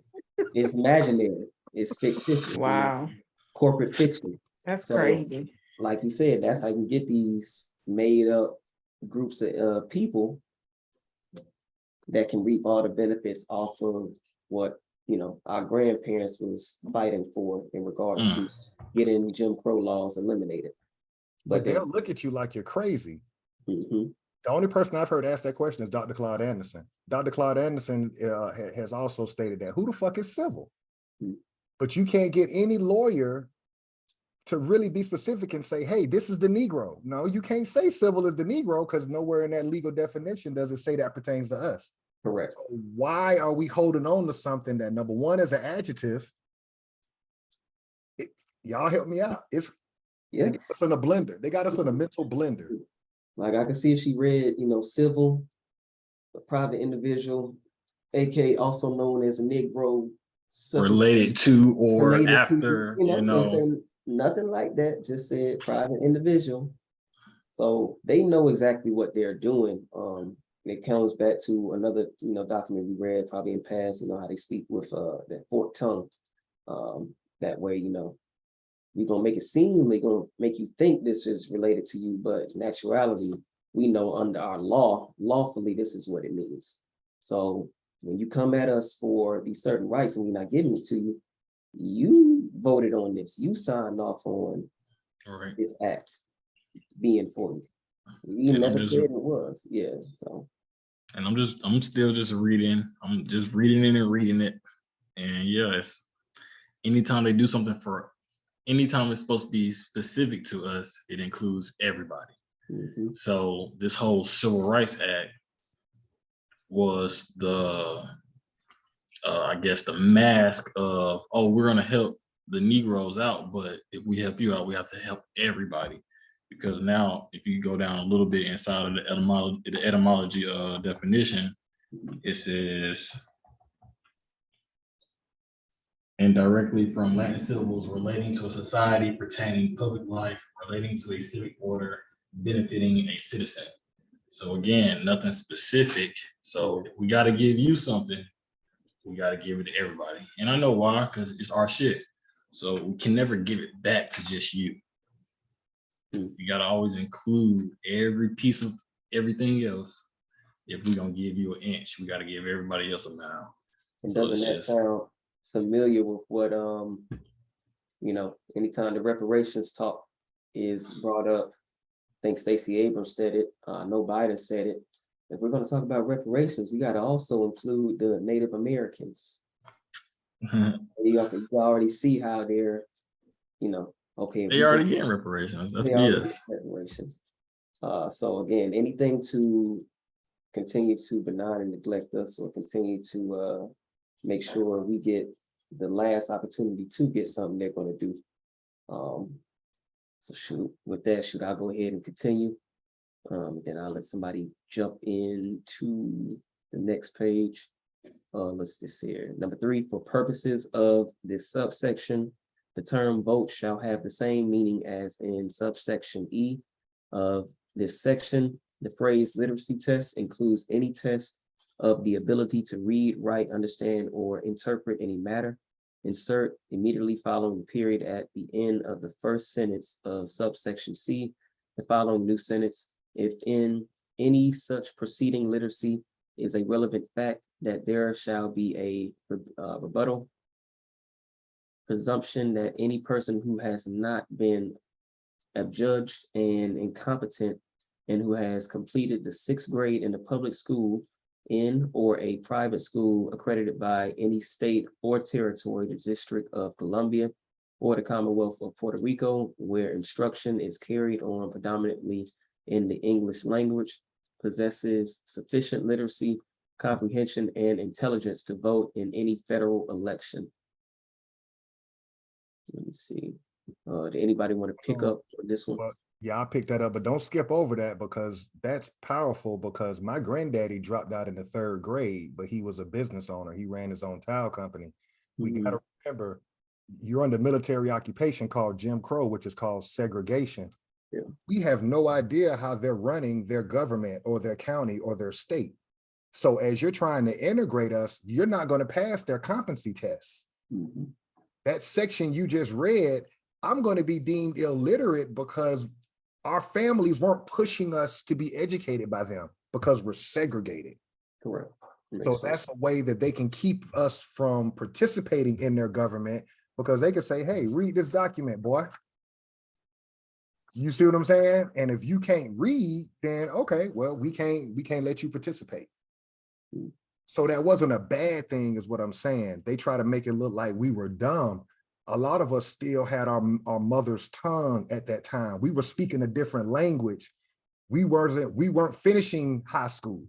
It's imaginary. It's fictitious. Wow. Corporate fiction. That's So, crazy. like you said, that's how you get these made up groups of people that can reap all the benefits off of what, you know, our grandparents was fighting for in regards to getting Jim Crow laws eliminated. But they'll look at you like you're crazy. The only person I've heard ask that question is Dr. Claude Anderson. Dr. Claude Anderson has also stated that, who the fuck is civil? But you can't get any lawyer to really be specific and say, hey, this is the Negro. No, you can't say civil is the Negro because nowhere in that legal definition does it say that pertains to us. Correct. So why are we holding on to something that, number one, is an adjective? Y'all help me out. They got us in a blender. They got us in a mental blender. Like I can see if she read, you know, civil, a private individual, aka also known as a Negro, Related to or related after, to, you know. Nothing like that, just said private individual. So they know exactly what they're doing. It comes back to another, you know, document we read probably in past, you know, how they speak with that forked tongue. That way, you know, we're gonna make it seem, we're gonna make you think this is related to you, but in actuality, we know under our law, lawfully, this is what it means. So when you come at us for these certain rights and we're not giving it to you, you voted on this, you signed off on this act being for you. You never said it was, so. And I'm still just reading. I'm just reading it and reading it. And yes, anytime they do something anytime it's supposed to be specific to us, it includes everybody. So this whole Civil Rights Act was the, I guess, the mask of, oh, we're gonna help the Negroes out, but if we help you out, we have to help everybody. Because now, if you go down a little bit inside of the etymology definition, it says, and directly from Latin syllables relating to a society pertaining public life, relating to a civic order, benefiting a citizen. So again, nothing specific. So if we got to give you something, we got to give it to everybody. And I know why, because it's our shit. So we can never give it back to just you. We got to always include every piece of everything else. If we're going to give you an inch, we got to give everybody else a mile. And So doesn't it's that just- sound familiar with what, you know, anytime the reparations talk is brought up, I think Stacey Abrams said it, no Biden said it. If we're gonna talk about reparations, we gotta also include the Native Americans. You already see how they're, you know, okay. if They we already go- getting reparations. That's they already BS. get reparations. So again, anything to continue to benign and neglect us, or continue to make sure we get the last opportunity to get something they're gonna do. So with that, should I go ahead and continue? Then I'll let somebody jump into the next page. Let's this here. Number 3, for purposes of this subsection, the term vote shall have the same meaning as in subsection E of this section. The phrase literacy test includes any test of the ability to read, write, understand, or interpret any matter. Insert immediately following the period at the end of the first sentence of subsection C, the following new sentence. If in any such proceeding literacy is a relevant fact, that there shall be a rebuttal presumption that any person who has not been adjudged and incompetent and who has completed the 6th grade in a public school in or a private school accredited by any state or territory, the District of Columbia, or the Commonwealth of Puerto Rico, where instruction is carried on predominantly in the English language, possesses sufficient literacy, comprehension, and intelligence to vote in any federal election. Let me see. Did anybody want to pick up on this one? Well, yeah, I picked that up, but don't skip over that because that's powerful, because my granddaddy dropped out in the 3rd grade, but he was a business owner. He ran his own tile company. We got to remember, you're under military occupation called Jim Crow, which is called segregation. Yeah. We have no idea how they're running their government or their county or their state. So as you're trying to integrate us, you're not going to pass their competency tests. That section you just read, I'm going to be deemed illiterate because our families weren't pushing us to be educated by them because we're segregated. Correct. So that's a way that they can keep us from participating in their government, because they can say, hey, read this document, boy. You see what I'm saying? And if you can't read, then okay, well, we can't let you participate. So that wasn't a bad thing, is what I'm saying. They try to make it look like we were dumb. A lot of us still had our mother's tongue at that time. We were speaking a different language. We weren't finishing high school.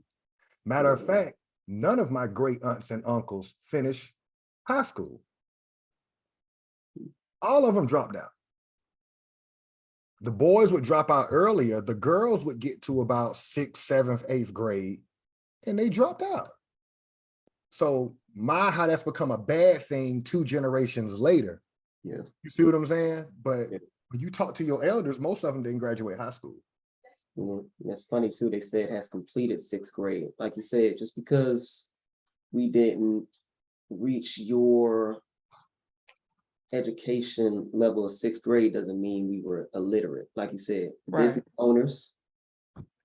Matter of fact, none of my great aunts and uncles finished high school. All of them dropped out. The boys would drop out earlier. The girls would get to about 6th, 7th, 8th grade, and they dropped out. So how that's become a bad thing 2 generations later. Yeah. You see what I'm saying? But Yeah. when you talk to your elders, most of them didn't graduate high school. That's funny too. They said has completed 6th grade. Like you said, just because we didn't reach your education level of 6th grade doesn't mean we were illiterate. Like you said, Right. business owners,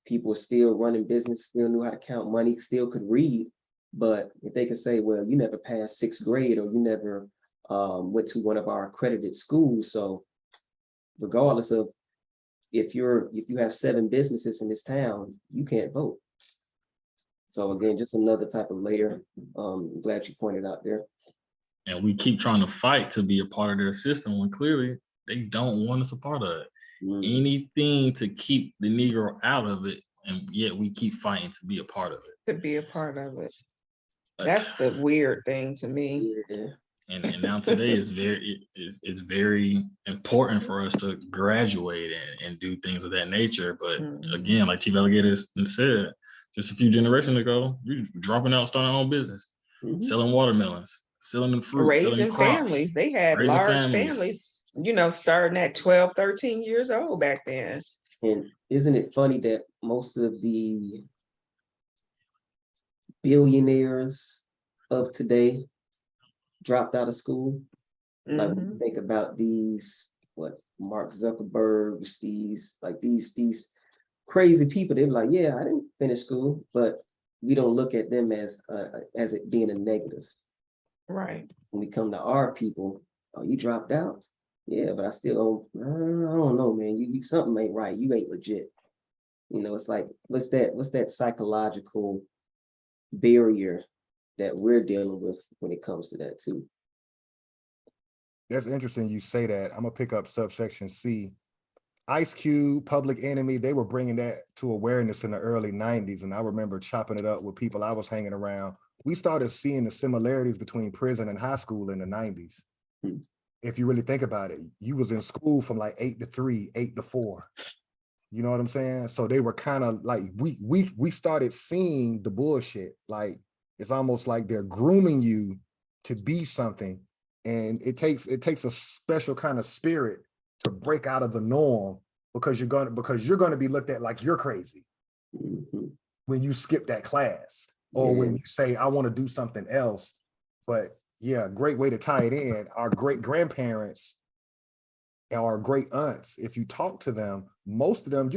people were still running business, still knew how to count money, still could read. But if they could say, well, you never passed 6th grade, or you never went to one of our accredited schools. So regardless of if you have 7 businesses in this town, you can't vote. So again, just another type of layer. Glad you pointed out there. And we keep trying to fight to be a part of their system when clearly they don't want us a part of it. Anything to keep the Negro out of it, and yet we keep fighting to be a part of it. To be a part of it. That's the weird thing to me. Yeah. And now today is it's very important for us to graduate and do things of that nature. But again, like Chief Alligator said, just a few generations ago, we were dropping out, starting our own business, selling watermelons, selling them fruit, selling Raising them crops, families. They had raising large families. families, starting at 12, 13 years old back then. And isn't it funny that most of the billionaires of today dropped out of school? Like when you Mhm. think about these, what, Mark Zuckerberg, these crazy people, they're like, yeah, I didn't finish school, but we don't look at them as it being a negative. Right. When we come to our people, oh, you dropped out? Yeah, but I still don't, I don't know, man. You something ain't right. You ain't legit. It's like, what's that psychological barrier that we're dealing with when it comes to that too? That's interesting you say that. I'm gonna pick up subsection C. Ice Cube, Public Enemy, they were bringing that to awareness in the early 90s. And I remember chopping it up with people I was hanging around. We started seeing the similarities between prison and high school in the 90s. Hmm. If you really think about it, you was in school from like 8 to 3, 8 to 4. You know what I'm saying? So they were kind of like, we started seeing the bullshit. Like, it's almost like they're grooming you to be something. And it takes a special kind of spirit to break out of the norm, because you're gonna be looked at like you're crazy Mhm. when you skip that class, or Yeah. when you say, I want to do something else. But yeah, great way to tie it in. Our great grandparents and our great aunts, if you talk to them, most of them,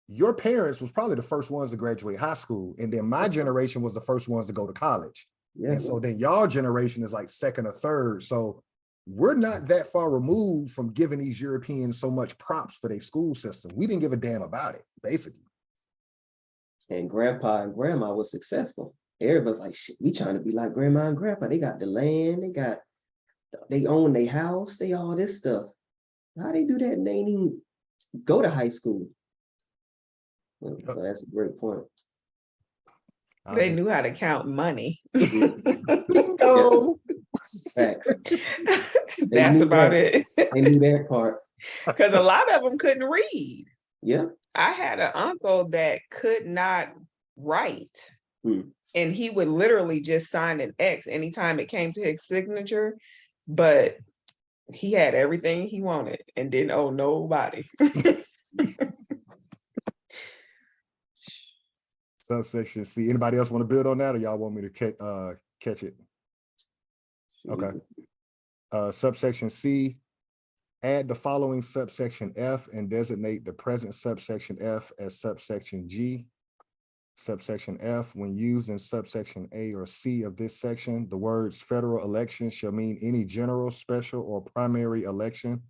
your parents was probably the first ones to graduate high school. And then my generation was the first ones to go to college. Yeah. And so then y'all generation is like second or third. So we're not that far removed from giving these Europeans so much props for their school system. We didn't give a damn about it, basically. And grandpa and grandma was successful. Everybody's like, shit, we trying to be like grandma and grandpa. They got the land, they own their house, they all this stuff. How they do that and they ain't even go to high school? So that's a great point. They knew how to count money. Bingo. Fact. That's about it. They knew that part. Because a lot of them couldn't read. Yeah. I had an uncle that could not write. Hmm. And he would literally just sign an X anytime it came to his signature, but he had everything he wanted and didn't owe nobody. Subsection C. Anybody else want to build on that, or y'all want me to catch it? Okay. Subsection C. Add the following subsection F and designate the present subsection F as subsection G. Subsection F, when used in subsection A or C of this section, the words federal election shall mean any general, special, or primary election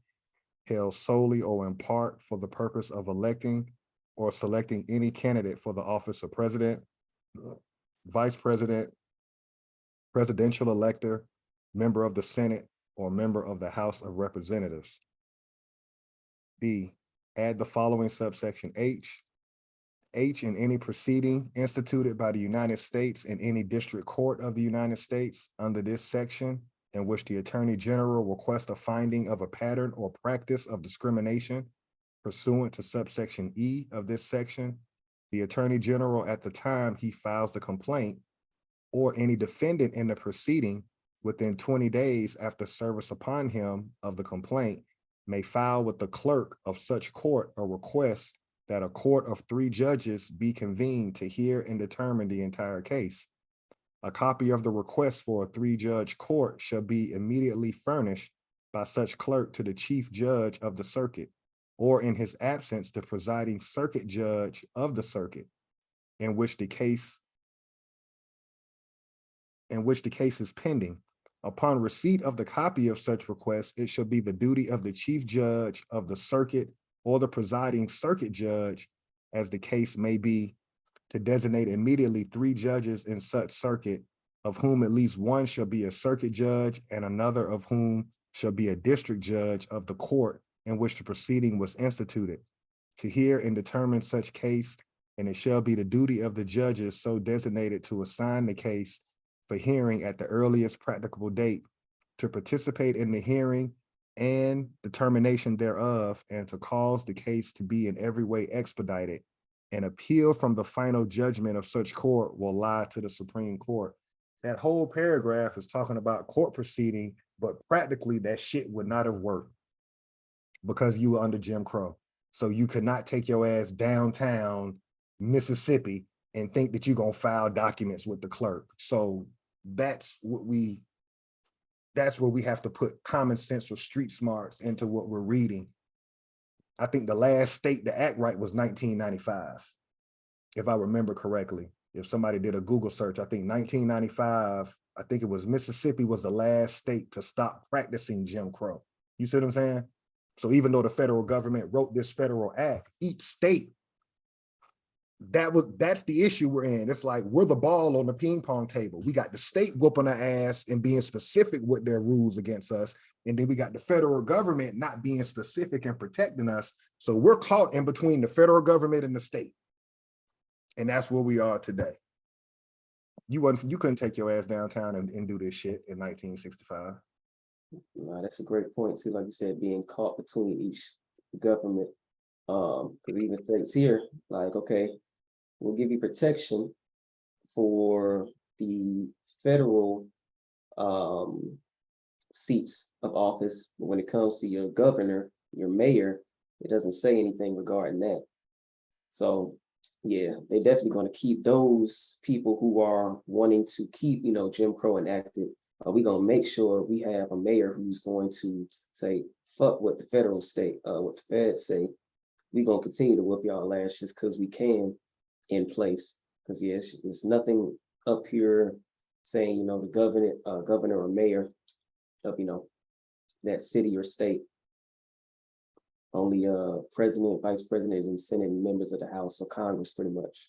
held solely or in part for the purpose of electing or selecting any candidate for the office of president, vice president, presidential elector, member of the Senate, or member of the House of Representatives. B, add the following subsection H. H, in any proceeding instituted by the United States in any district court of the United States under this section, in which the Attorney General requests a finding of a pattern or practice of discrimination pursuant to subsection E of this section, the Attorney General at the time he files the complaint, or any defendant in the proceeding within 20 days after service upon him of the complaint, may file with the clerk of such court a request that a court of 3 judges be convened to hear and determine the entire case. A copy of the request for a 3-judge court shall be immediately furnished by such clerk to the chief judge of the circuit, or in his absence, the presiding circuit judge of the circuit in which the case is pending. Upon receipt of the copy of such request, it shall be the duty of the chief judge of the circuit or the presiding circuit judge, as the case may be, to designate immediately 3 judges in such circuit, of whom at least one shall be a circuit judge and another of whom shall be a district judge of the court in which the proceeding was instituted, to hear and determine such case, and it shall be the duty of the judges so designated to assign the case for hearing at the earliest practicable date, to participate in the hearing and determination thereof, and to cause the case to be in every way expedited. An appeal from the final judgment of such court will lie to the Supreme Court. That whole paragraph is talking about court proceeding, but practically that shit would not have worked because you were under Jim Crow. So you could not take your ass downtown Mississippi and think that you're gonna file documents with the clerk. So that's where we have to put common sense or street smarts into what we're reading. I think the last state to act right was 1995, if I remember correctly. If somebody did a Google search, I think 1995, I think it was Mississippi was the last state to stop practicing Jim Crow. You see what I'm saying? So even though the federal government wrote this federal act, each state, that's the issue we're in. It's like we're the ball on the ping pong table. We got the state whooping our ass and being specific with their rules against us. And then we got the federal government not being specific and protecting us. So we're caught in between the federal government and the state. And that's where we are today. You couldn't take your ass downtown and do this shit in 1965. No, that's a great point too. Like you said, being caught between each government. Because even states here, like, okay, we'll give you protection for the federal seats of office, but when it comes to your governor, your mayor, it doesn't say anything regarding that. So yeah, they're definitely going to keep those people who are wanting to keep, Jim Crow enacted. We're going to make sure we have a mayor who's going to say, fuck what the federal state, what the feds say. We're going to continue to whoop y'all ass just because we can in place. Because yeah, it's nothing up here saying, the governor or mayor of, that city or state. Only president, vice president, and senate and members of the House of Congress, pretty much.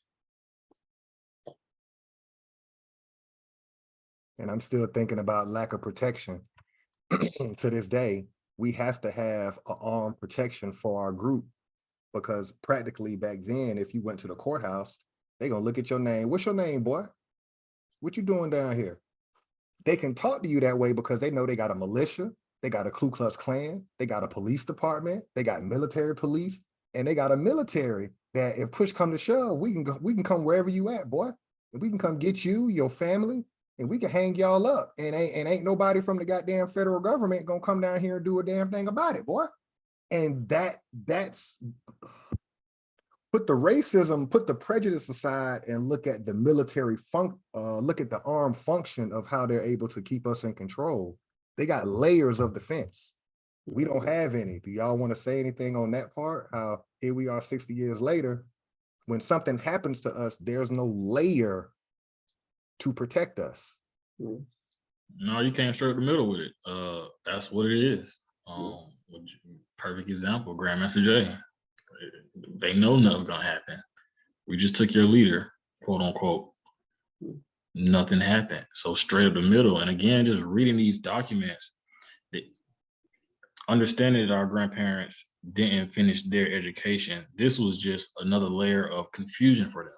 And I'm still thinking about lack of protection. To this day, we have to have an armed protection for our group, because practically back then, if you went to the courthouse, they're gonna look at your name. What's your name, boy? What you doing down here? They can talk to you that way because they know they got a militia, they got a Ku Klux Klan, they got a police department, they got military police, and they got a military that if push come to shove, we can come wherever you at, boy. And we can come get you, your family, and we can hang y'all up. And ain't nobody from the goddamn federal government gonna come down here and do a damn thing about it, boy. And that's put the racism, put the prejudice aside and look at the military look at the armed function of how they're able to keep us in control. They got layers of defense. We don't have any. Do y'all want to say anything on that part? How here we are 60 years later, when something happens to us, there's no layer to protect us. No, you can't straight the middle with it. That's what it is. Perfect example, Grandmaster Jay. They know nothing's gonna happen. We just took your leader, quote unquote. Nothing happened. So straight up the middle. And again, just reading these documents, understanding that our grandparents didn't finish their education, this was just another layer of confusion for them.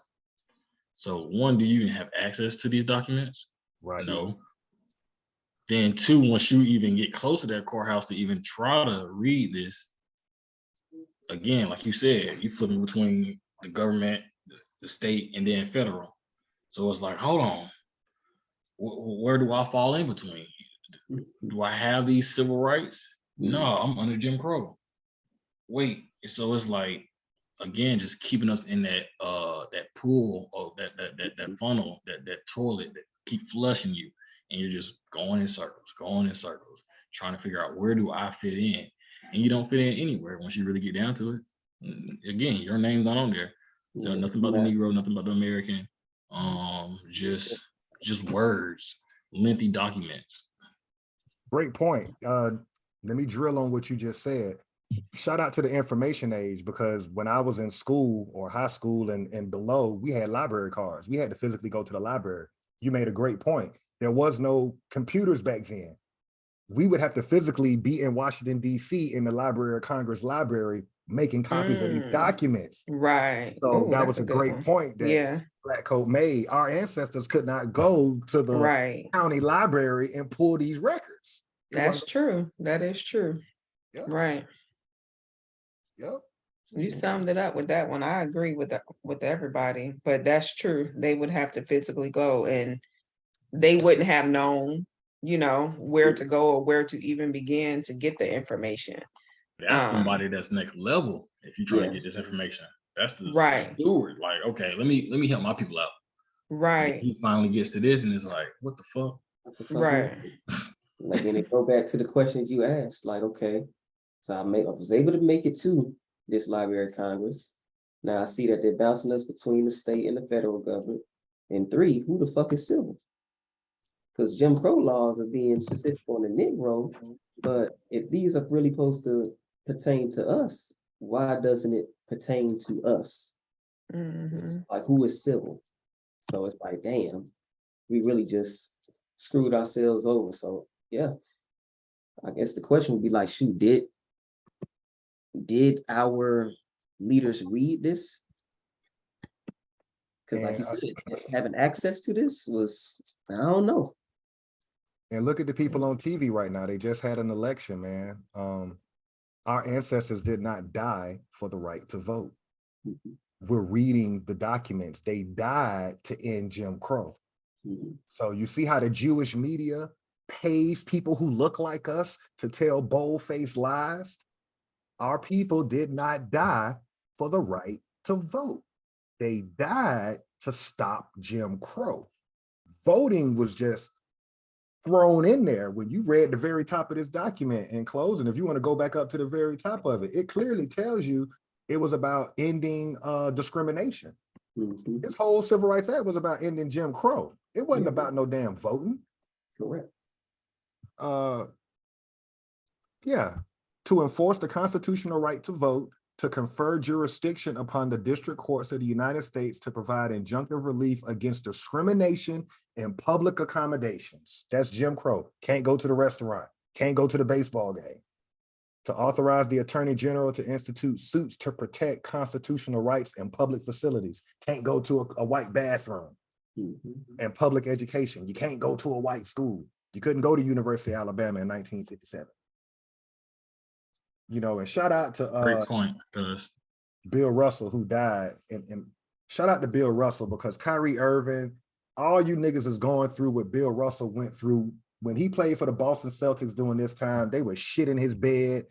So one, do you even have access to these documents? Right. No. Then two, once you even get close to that courthouse to even try to read this, again, like you said, you flipping between the government, the state, and then federal. So it's like, hold on, where do I fall in between? Do I have these civil rights? No, I'm under Jim Crow. Wait, so it's like, again, just keeping us in that that pool of that funnel, that toilet that keep flushing you, and you're just going in circles, trying to figure out where do I fit in, and you don't fit in anywhere once you really get down to it. Again, your name's not on there. So nothing about the Negro, nothing about the American. Just words, lengthy documents. Great point. Let me drill on what you just said. Shout out to the information age, because when I was in school or high school and below, we had library cards. We had to physically go to the library. You made a great point. There was no computers back then. We would have to physically be in Washington, D.C. in the Library of Congress library, making copies of these documents. Right. So Ooh, that that's was a good great one. point that Black Coat made. Our ancestors could not go to the county library and pull these records. That's true. That is true. Yep. Right. Yep. You summed it up with that one. I agree with everybody, but that's true. They would have to physically go, and they wouldn't have known, you know, where to go or where to even begin to get the information. That's somebody that's next level. If you're trying to get this information, that's the Right. steward. Like, okay, let me help my people out. And Right. he finally gets to this, and it's like, what the fuck? What the fuck is Right. it? Like, then it go back to the questions you asked, like, okay, so I was able to make it to this Library of Congress. Now I see that they're bouncing us between the state and the federal government. And 3, who the fuck is civil? Because Jim Crow laws are being specific on the Negro, but if these are really supposed to pertain to us, why doesn't it pertain to us? Mhm. Like, who is civil? So it's like, damn, we really just screwed ourselves over. So yeah, I guess the question would be like, shoot, did our leaders read this? Because like you said, having access to this was, I don't know. And look at the people on TV right now. They just had an election, man. Our ancestors did not die for the right to vote. We're reading the documents. They died to end Jim Crow. So you see how the Jewish media pays people who look like us to tell bold-faced lies? Our people did not die for the right to vote. They died to stop Jim Crow. Voting was just thrown in there. When you read the very top of this document in closing, if you want to go back up to the very top of it, it clearly tells you it was about ending discrimination. This whole Civil Rights Act was about ending Jim Crow. It wasn't about no damn voting. Correct. Yeah, to enforce the constitutional right to vote, to confer jurisdiction upon the district courts of the United States to provide injunctive relief against discrimination and public accommodations. That's Jim Crow. Can't go to the restaurant, can't go to the baseball game. To authorize the Attorney General to institute suits to protect constitutional rights in public facilities. Can't go to a white bathroom. And public education. You can't go to a white school. You couldn't go to University of Alabama in 1957. You know, and shout out to Great point, because Bill Russell, who died, and shout out to Bill Russell, because Kyrie Irving, all you niggas is going through what Bill Russell went through when he played for the Boston Celtics during this time. They would shit in his bed,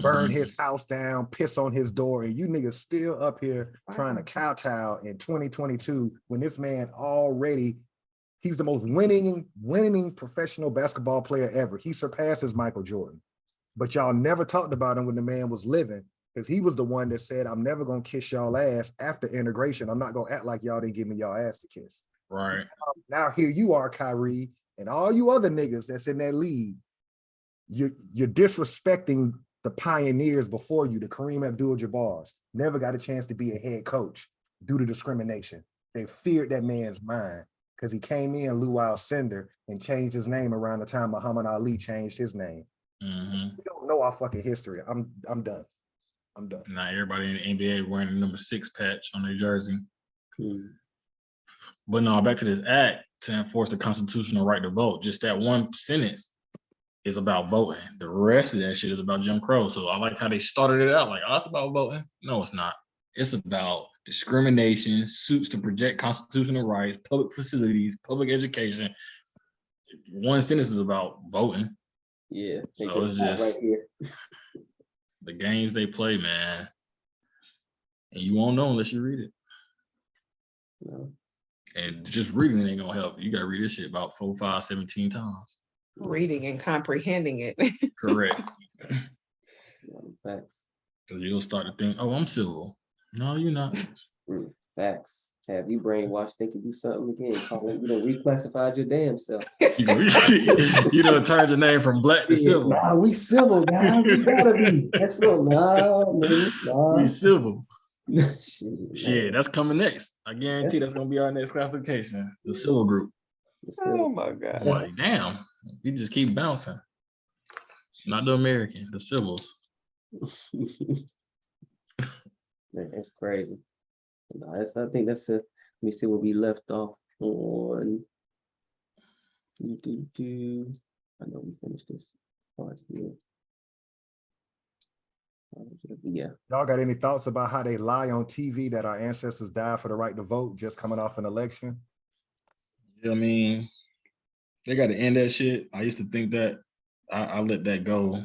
burn his house down, piss on his door, and you niggas still up here trying to kowtow in 2022 when this man already, he's the most winning professional basketball player ever. He surpasses Michael Jordan. But y'all never talked about him when the man was living, because he was the one that said, I'm never gonna kiss y'all ass after integration. I'm not gonna act like y'all didn't give me y'all ass to kiss. right. Now here you are, Kyrie, and all you other niggas that's in that league, you're disrespecting the pioneers before you, the Kareem Abdul-Jabbars. Never got a chance to be a head coach due to discrimination. They feared that man's mind because he came in Lew Alcindor and changed his name around the time Muhammad Ali changed his name. We don't know our fucking history. I'm done. I'm done. Not everybody in the NBA wearing the number 6 patch on their jersey. But no, back to this act to enforce the constitutional right to vote. Just that one sentence is about voting. The rest of that shit is about Jim Crow. So I like how they started it out like, oh, it's about voting. No, it's not. It's about discrimination, suits to protect constitutional rights, public facilities, public education. One sentence is about voting. Yeah. So it's just right here. the games they play, man. And you won't know unless you read it. No. And just reading it ain't gonna help. You gotta read this shit about 4, 5, 17 times. Reading and comprehending it. Correct. Facts. Because you'll start to think, oh, I'm civil. No, you're not. Facts. Have you brainwashed thinking do something again? You done reclassified your damn self. You done turned your name from black to civil. Nah, we civil, guys. We gotta be. That's no, nah. We civil. Shit, That's coming next. I guarantee that's gonna be our next classification. The civil group. Oh my God. I'm like, damn, you just keep bouncing. Not the American, the civils. Man, it's crazy. No, I think that's it. Let me see where we left off on. I know we finished this part here. Yeah. Y'all got any thoughts about how they lie on TV that our ancestors died for the right to vote just coming off an election? I mean, They got to end that shit. I used to think that I let that go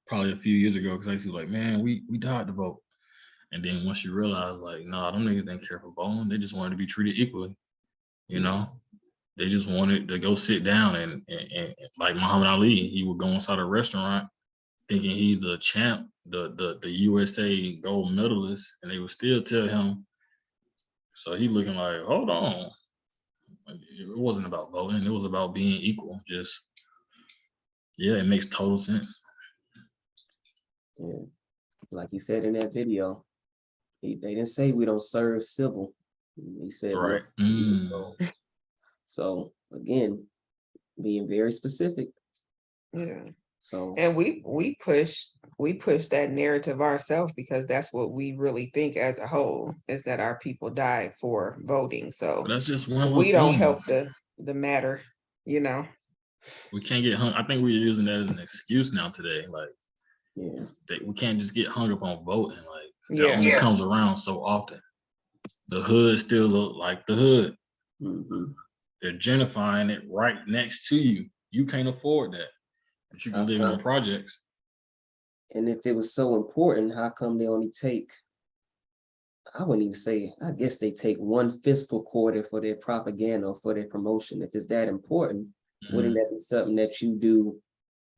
probably a few years ago because I used to be like, man, we died to vote. And then once you realize, like, nah, them niggas didn't care for voting. They just wanted to be treated equally. You know, they just wanted to go sit down and like Muhammad Ali, he would go inside a restaurant thinking he's the champ, the USA gold medalist, and they would still tell him. So he looking like, hold on. It wasn't about voting. It was about being equal. Just, yeah, it makes total sense. Yeah. Like he said in that video, they didn't say we don't serve civil. He said, Right. So again, being very specific. Yeah. So And we push that narrative ourselves because that's what we really think as a whole, is that our people died for voting. So That's just one we don't thing. help the matter, you know. We can't get hung. I think we're using that as an excuse now today. Like, yeah, we can't just get hung up on voting. Like, that Yeah. only comes around so often. The hood still look like the hood. They're gentrifying it right next to you. You can't afford that, but you can live in them projects. And if it was so important, how come they only take, I wouldn't even say, I guess they take one fiscal quarter for their propaganda or for their promotion. If it's that important, wouldn't that be something that you do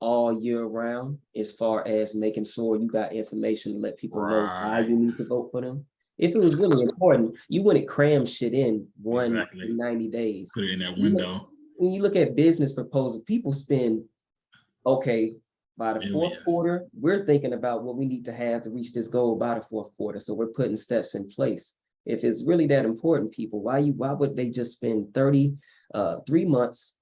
all year round as far as making sure you got information to let people know why you need to vote for them? If it was really important, you wouldn't cram shit in 90 days. Put it in that window. When you look at business proposals, people spend, okay, by the fourth quarter, we're thinking about what we need to have to reach this goal by the fourth quarter. So we're putting steps in place. If it's really that important, people, why would they just spend 3 months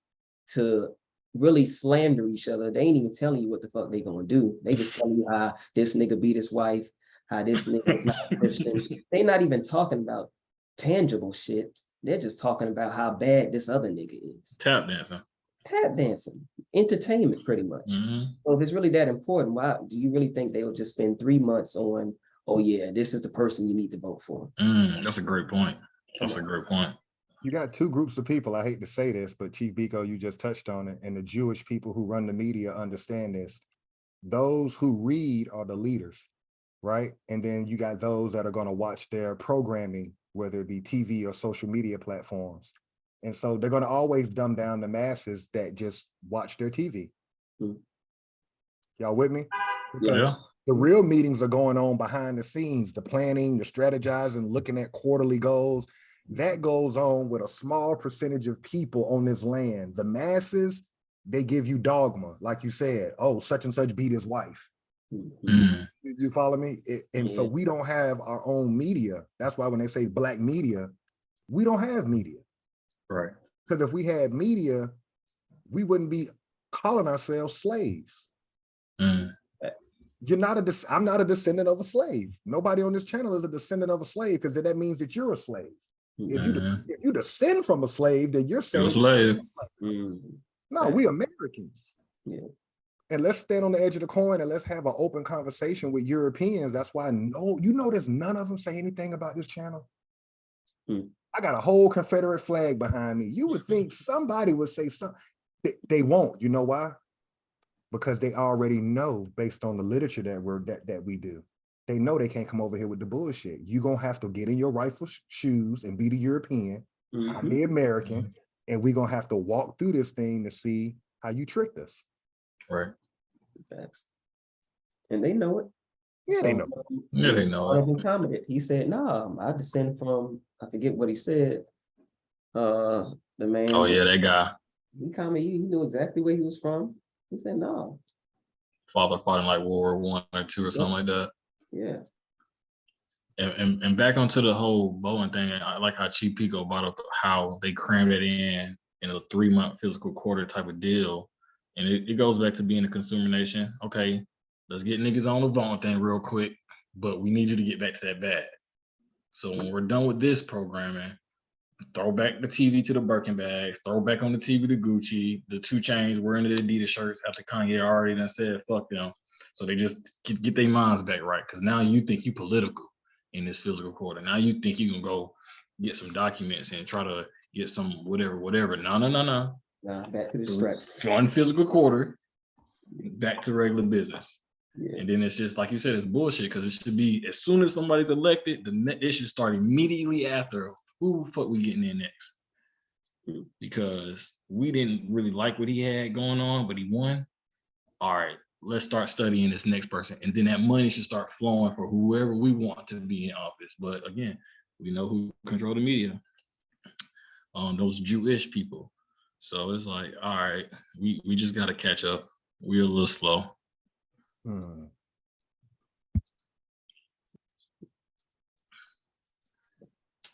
to really slander each other? They ain't even telling you what the fuck they gonna do. They just telling you how this nigga beat his wife, how this nigga is not Christian. They not even talking about tangible shit. They're just talking about how bad this other nigga is. Tap dancing, entertainment, pretty much. So if it's really that important, why do you really think they will just spend 3 months on, oh yeah, this is the person you need to vote for? That's a great point. That's a great point. You got two groups of people. I hate to say this, but Chief Biko, you just touched on it, and the Jewish people who run the media understand this. Those who read are the leaders, right? And then you got those that are going to watch their programming, whether it be TV or social media platforms. And so they're going to always dumb down the masses that just watch their TV. Y'all with me? Yeah. The real meetings are going on behind the scenes, the planning, the strategizing, looking at quarterly goals. That goes on with a small percentage of people on this land. The masses, they give you dogma, like you said, oh, such and such beat his wife. You follow me? So we don't have our own media. That's why when they say black media, we don't have media. Right. Because if we had media, we wouldn't be calling ourselves slaves. You're not I'm not a descendant of a slave. Nobody on this channel is a descendant of a slave, because that means that you're a slave. If you descend from a slave, then you're saying you're a slave. No, we Americans. And let's stand on the edge of the coin and let's have an open conversation with Europeans. That's why there's none of them say anything about this channel. I got a whole Confederate flag behind me. You would think somebody would say something. They won't. You know why? Because they already know, based on the literature that we do. They know they can't come over here with the bullshit. You're going to have to get in your rightful shoes and be the European, I'm the American, and we're going to have to walk through this thing to see how you tricked us. Right. Facts. And they know it. Yeah, they know. Yeah, they know it. Commented. He said, "No, I descend from," I forget what he said. The man. Oh yeah, that guy. He commented. He knew exactly where he was from. He said, "No." Father fought in like World War I or II or something like that. Yeah. And back onto the whole Bowen thing, I like how Chief Pico brought up how they crammed it in a 3-month physical quarter type of deal. And it goes back to being a consumer nation. Okay, let's get niggas on the voting thing real quick, but we need you to get back to that bag. So when we're done with this programming, throw back the TV to the Birkin bags, throw back on the TV to Gucci, the 2 Chainz wearing the Adidas shirts after Kanye already done said, fuck them. So they just get their minds back right. Because now you think you political in this physical quarter. Now you think you can go get some documents and try to get some whatever. No. Nah, back to the strike. One physical quarter, back to regular business. Yeah. And then it's just like you said, it's bullshit because it should be as soon as somebody's elected, it should start immediately after. Who the fuck we getting in next? Because we didn't really like what he had going on, but he won. All right, let's start studying this next person, and then that money should start flowing for whoever we want to be in office. But again, we know who control the media. Those Jewish people. So it's like, all right, we just got to catch up. We're a little slow.